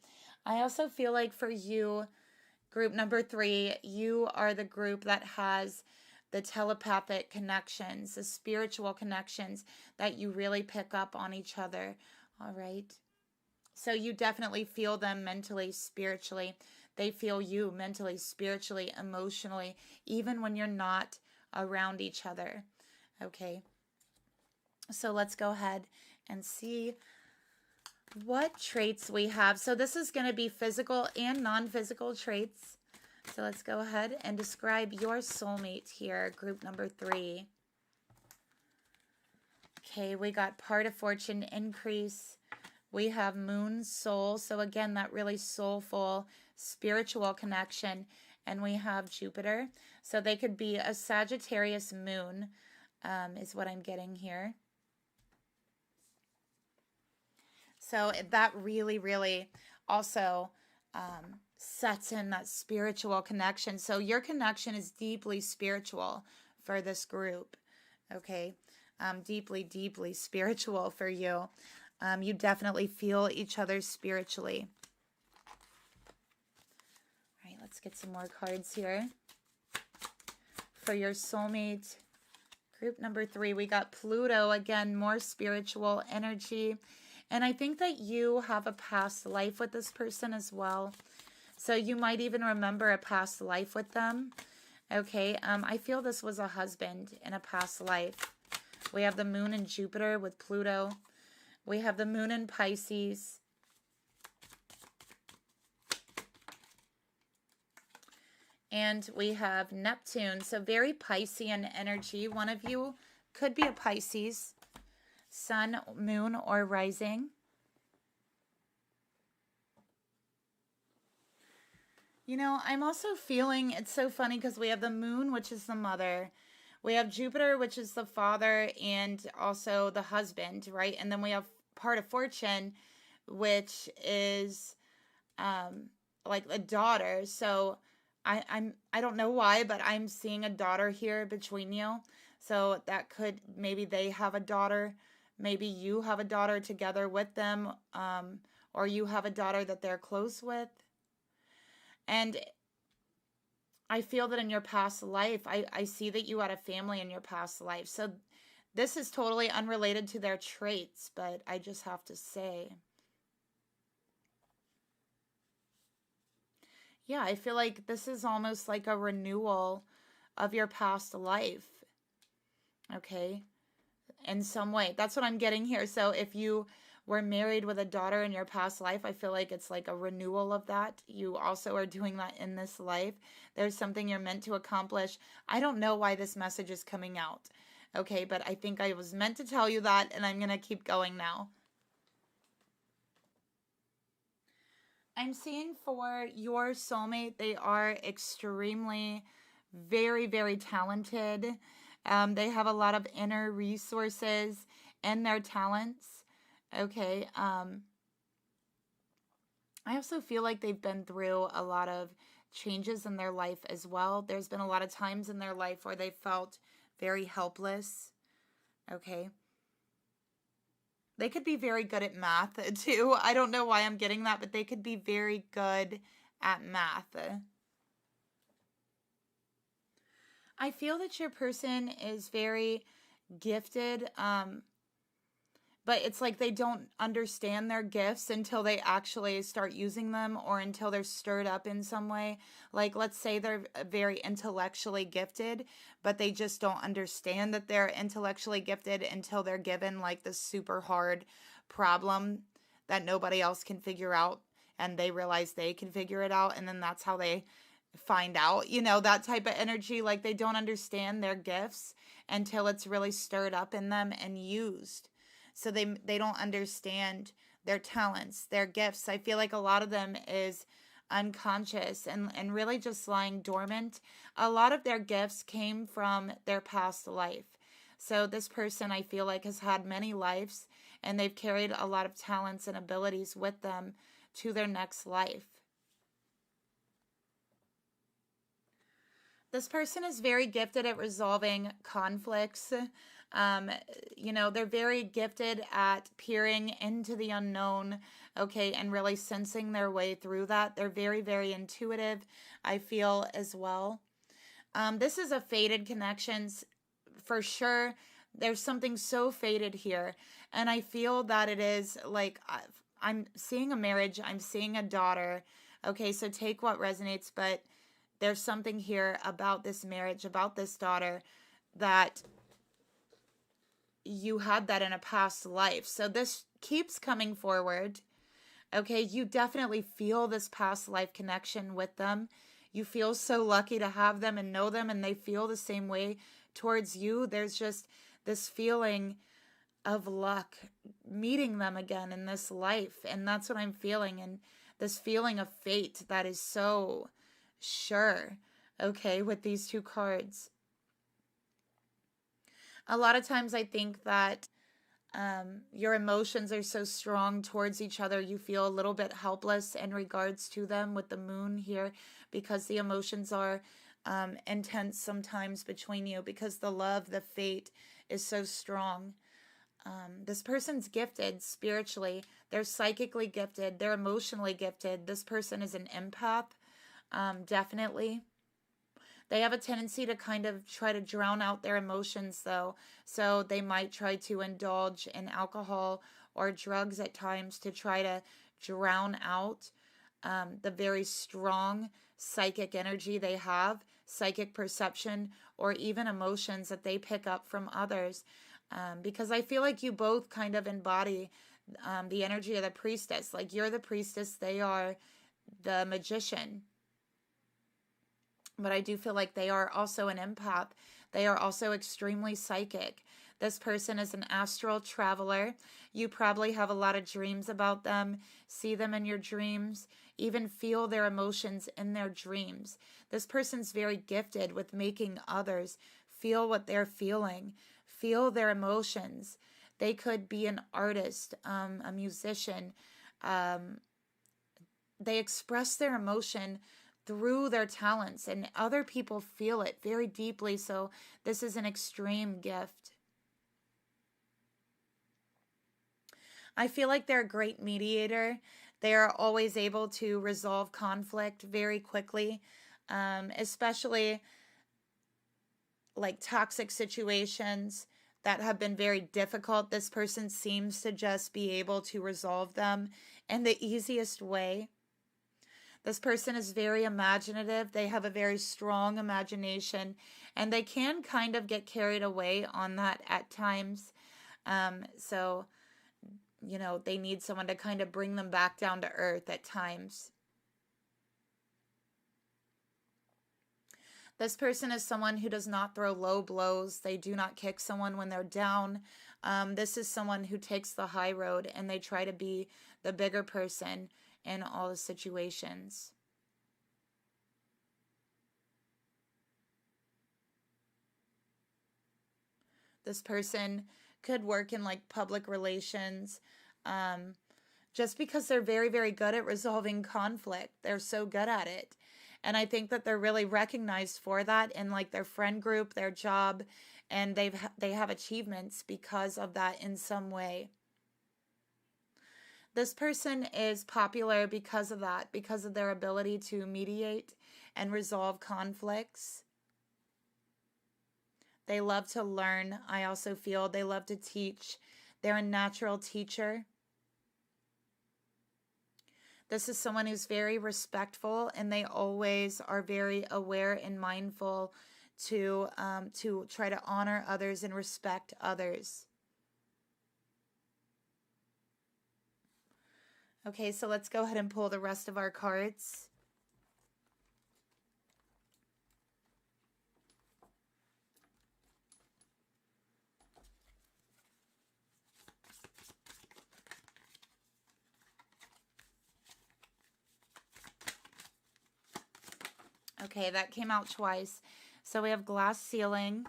I also feel like for you, group number 3, you are the group that has the telepathic connections, the spiritual connections that you really pick up on each other. All right. So you definitely feel them mentally, spiritually. They feel you mentally, spiritually, emotionally, even when you're not around each other. Okay. So let's go ahead and see what traits we have. So this is going to be physical and non-physical traits. So let's go ahead and describe your soulmate here, group number 3. Okay, we got part of fortune, increase. We have moon, soul. So again, that really soulful, spiritual connection. And we have Jupiter. So they could be a Sagittarius moon, is what I'm getting here. So that really, really also sets in that spiritual connection. So your connection is deeply spiritual for this group, okay? Deeply, deeply spiritual for you. You definitely feel each other spiritually. All right, let's get some more cards here. For your soulmate, group number 3, we got Pluto. Again, more spiritual energy. And I think that you have a past life with this person as well. So you might even remember a past life with them. Okay, I feel this was a husband in a past life. We have the moon in Jupiter with Pluto. We have the moon in Pisces. And we have Neptune. So very Piscean energy. One of you could be a Pisces. Sun, moon, or rising. You know, I'm also feeling, it's so funny because we have the moon, which is the mother. We have Jupiter, which is the father and also the husband, right? And then we have part of fortune, which is like a daughter. So I don't know why, but I'm seeing a daughter here between you. So that could, maybe they have a daughter. Maybe you have a daughter together with them, or you have a daughter that they're close with. And I feel that in your past life, I see that you had a family in your past life. So this is totally unrelated to their traits, but I just have to say. Yeah, I feel like this is almost like a renewal of your past life. Okay? In some way. That's what I'm getting here. So if you were married with a daughter in your past life, I feel like it's like a renewal of that. You also are doing that in this life. There's something you're meant to accomplish. I don't know why this message is coming out. Okay, but I think I was meant to tell you that, and I'm going to keep going now. I'm seeing for your soulmate, they are extremely, very, very talented. They have a lot of inner resources in their talents. Okay. I also feel like they've been through a lot of changes in their life as well. There's been a lot of times in their life where they felt very helpless. Okay. They could be very good at math too. I don't know why I'm getting that, but they could be very good at math. I feel that your person is very gifted, but it's like they don't understand their gifts until they actually start using them or until they're stirred up in some way. Like, let's say they're very intellectually gifted, but they just don't understand that they're intellectually gifted until they're given like this super hard problem that nobody else can figure out, and they realize they can figure it out, and then that's how they find out, you know, that type of energy. Like, they don't understand their gifts until it's really stirred up in them and used. So they don't understand their talents, their gifts. I feel like a lot of them is unconscious and really just lying dormant. A lot of their gifts came from their past life. So this person, I feel like, has had many lives, and they've carried a lot of talents and abilities with them to their next life. This person is very gifted at resolving conflicts. You know, they're very gifted at peering into the unknown, okay, and really sensing their way through that. They're very, very intuitive, I feel, as well. This is a fated connections for sure. There's something so fated here. And I feel that it is like I'm seeing a marriage, I'm seeing a daughter. Okay, so take what resonates, but there's something here about this marriage, about this daughter, that you had that in a past life. So this keeps coming forward. Okay, you definitely feel this past life connection with them. You feel so lucky to have them and know them, and they feel the same way towards you. There's just this feeling of luck meeting them again in this life, and that's what I'm feeling. And this feeling of fate that is so sure, okay, with these two cards. A lot of times I think that your emotions are so strong towards each other, you feel a little bit helpless in regards to them with the moon here, because the emotions are intense sometimes between you, because the love, the fate is so strong. This person's gifted spiritually. They're psychically gifted. They're emotionally gifted. This person is an empath, definitely. They have a tendency to kind of try to drown out their emotions, though. So they might try to indulge in alcohol or drugs at times to try to drown out the very strong psychic energy they have, psychic perception, or even emotions that they pick up from others. Because I feel like you both kind of embody the energy of the priestess. Like, you're the priestess, they are the magician. But I do feel like they are also an empath. They are also extremely psychic. This person is an astral traveler. You probably have a lot of dreams about them, see them in your dreams, even feel their emotions in their dreams. This person's very gifted with making others feel what they're feeling, feel their emotions. They could be an artist, a musician. They express their emotion through their talents, and other people feel it very deeply. So this is an extreme gift. I feel like they're a great mediator. They are always able to resolve conflict very quickly, especially like toxic situations that have been very difficult. This person seems to just be able to resolve them in the easiest way. This person is very imaginative. They have a very strong imagination, and they can kind of get carried away on that at times. So, you know, they need someone to kind of bring them back down to earth at times. This person is someone who does not throw low blows. They do not kick someone when they're down. This is someone who takes the high road, and they try to be the bigger person in all the situations. This person could work in like public relations, just because they're very, very good at resolving conflict. They're so good at it. And I think that they're really recognized for that in like their friend group, their job, and they have achievements because of that in some way. This person is popular because of that, because of their ability to mediate and resolve conflicts. They love to learn. I also feel they love to teach. They're a natural teacher. This is someone who's very respectful, and they always are very aware and mindful to try to honor others and respect others. Okay, so let's go ahead and pull the rest of our cards. Okay, that came out twice. So we have glass ceiling.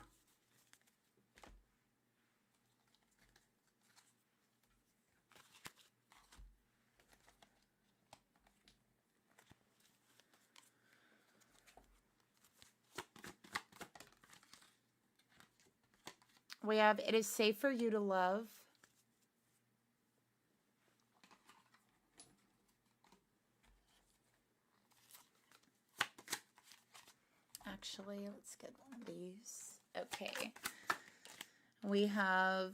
We have, it is safe for you to love. Actually, let's get one of these. Okay. We have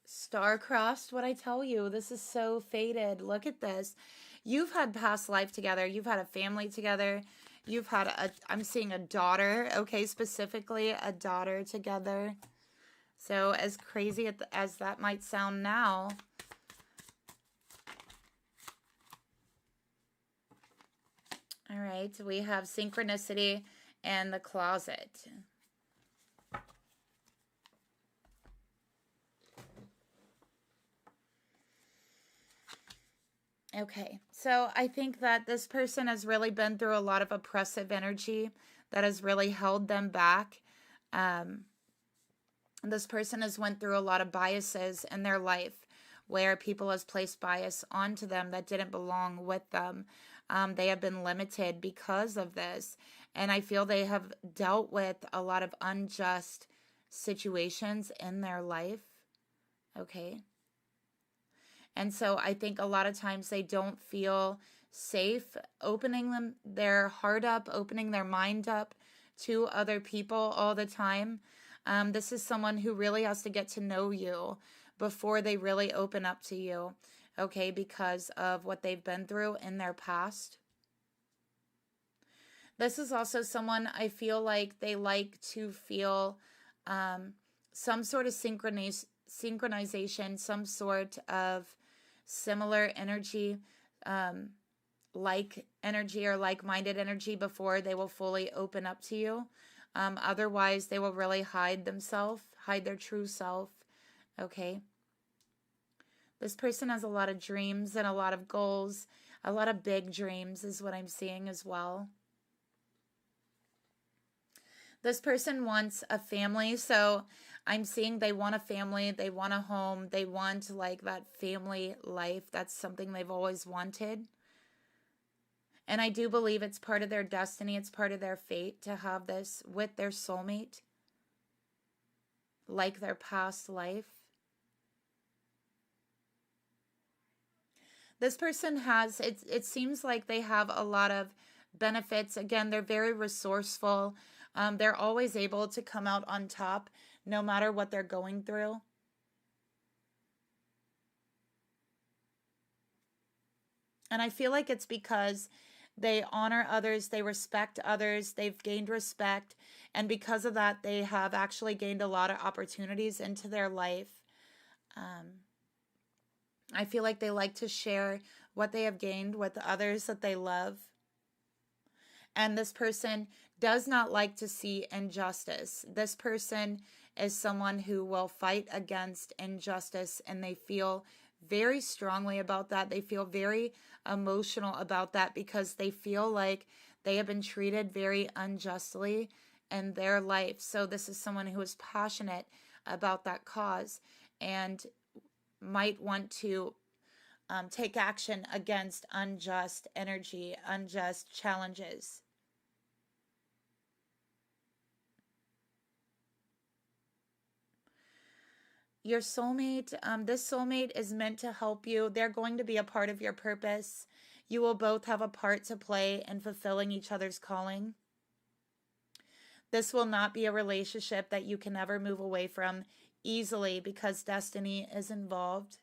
star-crossed. What I tell you, this is so fated. Look at this. You've had past life together. You've had a family together. You've had I'm seeing a daughter, okay, specifically a daughter together. So as crazy as that might sound now, all right, we have synchronicity and the closet. Okay, so I think that this person has really been through a lot of oppressive energy that has really held them back. This person has went through a lot of biases in their life where people has placed bias onto them that didn't belong with them. They have been limited because of this. And I feel they have dealt with a lot of unjust situations in their life. Okay. And so I think a lot of times they don't feel safe opening their heart up, opening their mind up to other people all the time. This is someone who really has to get to know you before they really open up to you, okay, because of what they've been through in their past. This is also someone I feel like they like to feel some sort of synchronization, some sort of similar energy, like energy or like-minded energy before they will fully open up to you. Otherwise, they will really hide themselves, hide their true self. Okay. This person has a lot of dreams and a lot of goals, a lot of big dreams is what I'm seeing as well. This person wants a family, so I'm seeing they want a family, they want a home, they want like that family life. That's something they've always wanted. And I do believe it's part of their destiny, it's part of their fate to have this with their soulmate, like their past life. This person has, it seems like they have a lot of benefits. Again, they're very resourceful. They're always able to come out on top no matter what they're going through. And I feel like it's because they honor others, they respect others, they've gained respect, and because of that, they have actually gained a lot of opportunities into their life. I feel like they like to share what they have gained with others that they love. And this person does not like to see injustice. This person is someone who will fight against injustice, and they feel very strongly about that. They feel very emotional about that because they feel like they have been treated very unjustly in their life. So this is someone who is passionate about that cause and might want to take action against unjust energy, unjust challenges. Your soulmate, this soulmate is meant to help you. They're going to be a part of your purpose. You will both have a part to play in fulfilling each other's calling. This will not be a relationship that you can ever move away from easily because destiny is involved.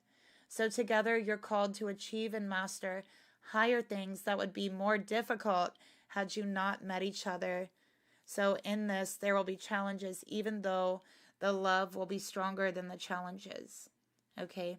So together you're called to achieve and master higher things that would be more difficult had you not met each other. So in this, there will be challenges, even though the love will be stronger than the challenges. Okay?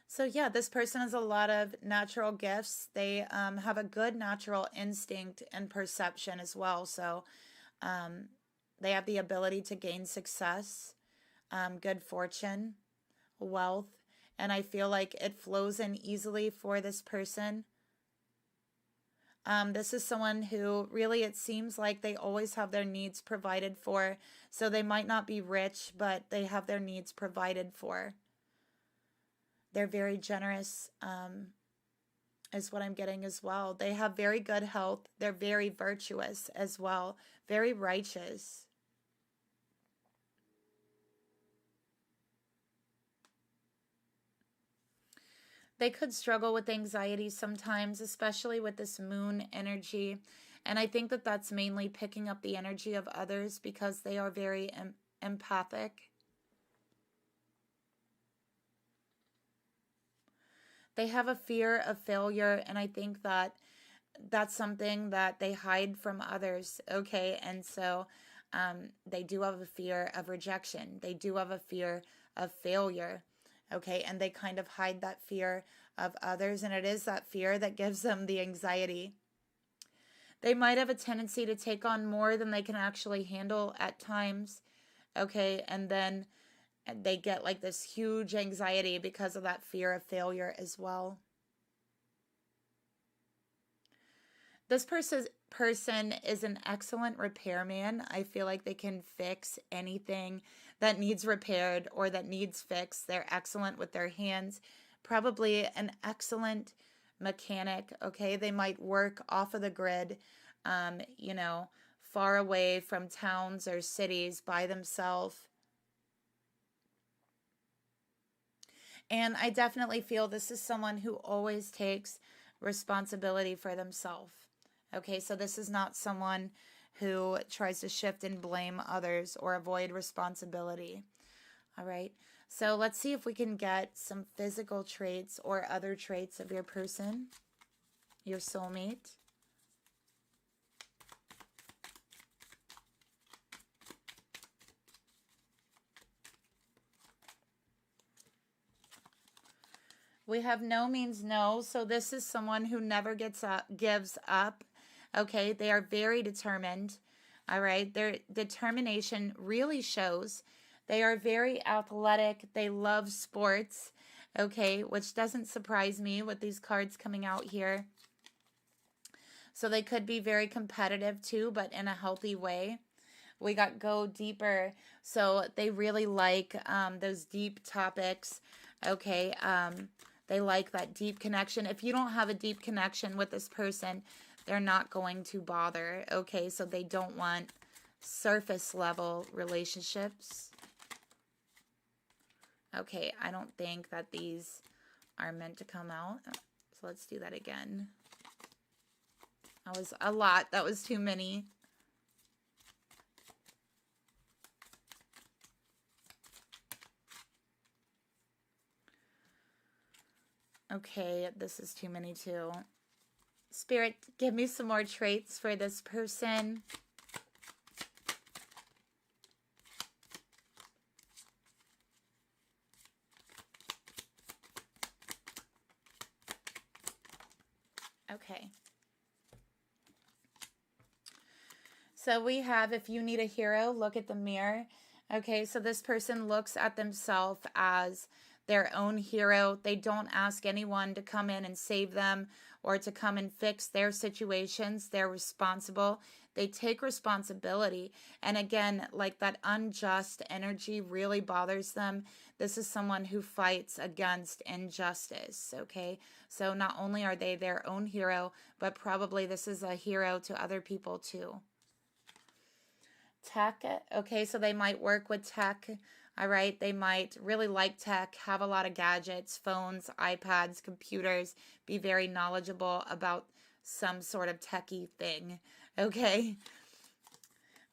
So yeah, this person has a lot of natural gifts. They have a good natural instinct and perception as well. So they have the ability to gain success, good fortune, wealth, and I feel like it flows in easily for this person. This is someone who really, it seems like they always have their needs provided for. So they might not be rich, but they have their needs provided for. They're very generous is what I'm getting as well. They have very good health. They're very virtuous as well, very righteous. They could struggle with anxiety sometimes, especially with this moon energy. And I think that that's mainly picking up the energy of others because they are very empathic. They have a fear of failure, and I think that that's something that they hide from others, okay? And so they do have a fear of rejection. They do have a fear of failure, okay? And they kind of hide that fear of others, and it is that fear that gives them the anxiety. They might have a tendency to take on more than they can actually handle at times, okay? And then they get like this huge anxiety because of that fear of failure as well. This person is an excellent repairman. I feel like they can fix anything that needs repaired or that needs fixed. They're excellent with their hands. Probably an excellent mechanic, okay? They might work off of the grid, you know, far away from towns or cities by themselves. And I definitely feel this is someone who always takes responsibility for themselves. Okay, so this is not someone who tries to shift and blame others or avoid responsibility. All right, so let's see if we can get some physical traits or other traits of your person, your soulmate. We have no means no, so this is someone who never gives up. Okay, they are very determined. All right, their determination really shows. They are very athletic. They love sports. Okay, which doesn't surprise me with these cards coming out here. So they could be very competitive too, but in a healthy way. We got go deeper. So they really like those deep topics. Okay, they like that deep connection. If you don't have a deep connection with this person, they're not going to bother. Okay, so they don't want surface level relationships. Okay, I don't think that these are meant to come out. So let's do that again. That was a lot. That was too many. Okay, this is too many too. Spirit, give me some more traits for this person. Okay. So we have, if you need a hero, look at the mirror. Okay, so this person looks at themselves as their own hero. They don't ask anyone to come in and save them or to come and fix their situations. They're responsible. They take responsibility. And again, like that unjust energy really bothers them. This is someone who fights against injustice, okay? So not only are they their own hero, but probably this is a hero to other people too. Tech, okay, so they might work with tech. All right, they might really like tech, have a lot of gadgets, phones, iPads, computers, be very knowledgeable about some sort of techie thing, okay?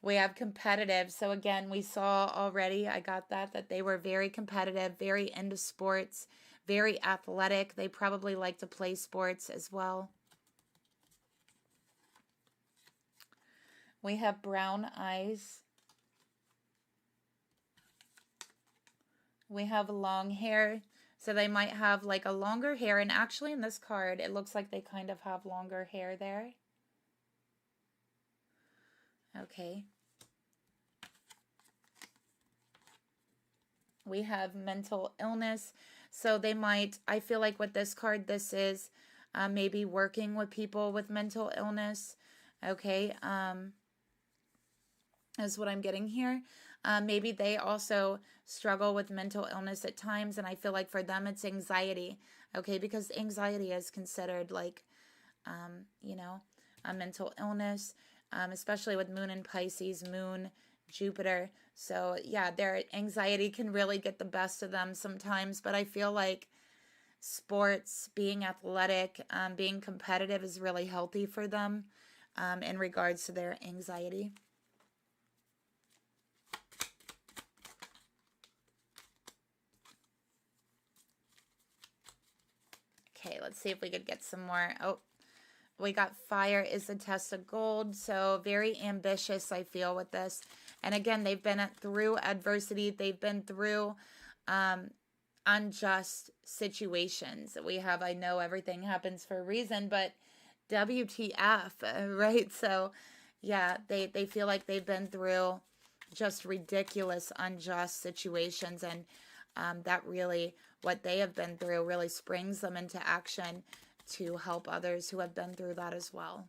We have competitive. So again, we saw already, I got that they were very competitive, very into sports, very athletic. They probably like to play sports as well. We have brown eyes. We have long hair, so they might have like a longer hair, and actually in this card it looks like they kind of have longer hair there. Okay. We have mental illness, so they might, I feel like with this card, this is maybe working with people with mental illness. Okay. is what I'm getting here. Maybe they also struggle with mental illness at times, and I feel like for them it's anxiety, okay, because anxiety is considered like, you know, a mental illness, especially with Moon in Pisces, Moon, Jupiter. So yeah, their anxiety can really get the best of them sometimes, but I feel like sports, being athletic, being competitive is really healthy for them in regards to their anxiety. Okay, let's see if we could get some more. Oh, we got fire is a test of gold. So very ambitious, I feel, with this. And again, they've been through adversity. They've been through unjust situations. We have, I know everything happens for a reason, but WTF, right? So yeah, they feel like they've been through just ridiculous, unjust situations. And that really, what they have been through really springs them into action to help others who have been through that as well.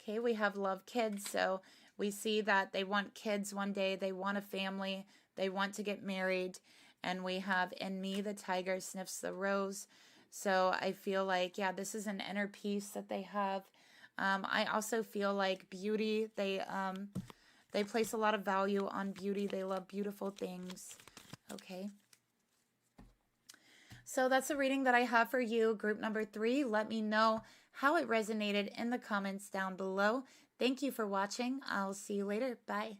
Okay, we have love kids. So we see that they want kids one day. They want a family. They want to get married. And we have in me, the tiger sniffs the rose. So I feel like, yeah, this is an inner peace that they have. I also feel like beauty. They place a lot of value on beauty. They love beautiful things. Okay. So that's a reading that I have for you, group number 3. Let me know how it resonated in the comments down below. Thank you for watching. I'll see you later. Bye.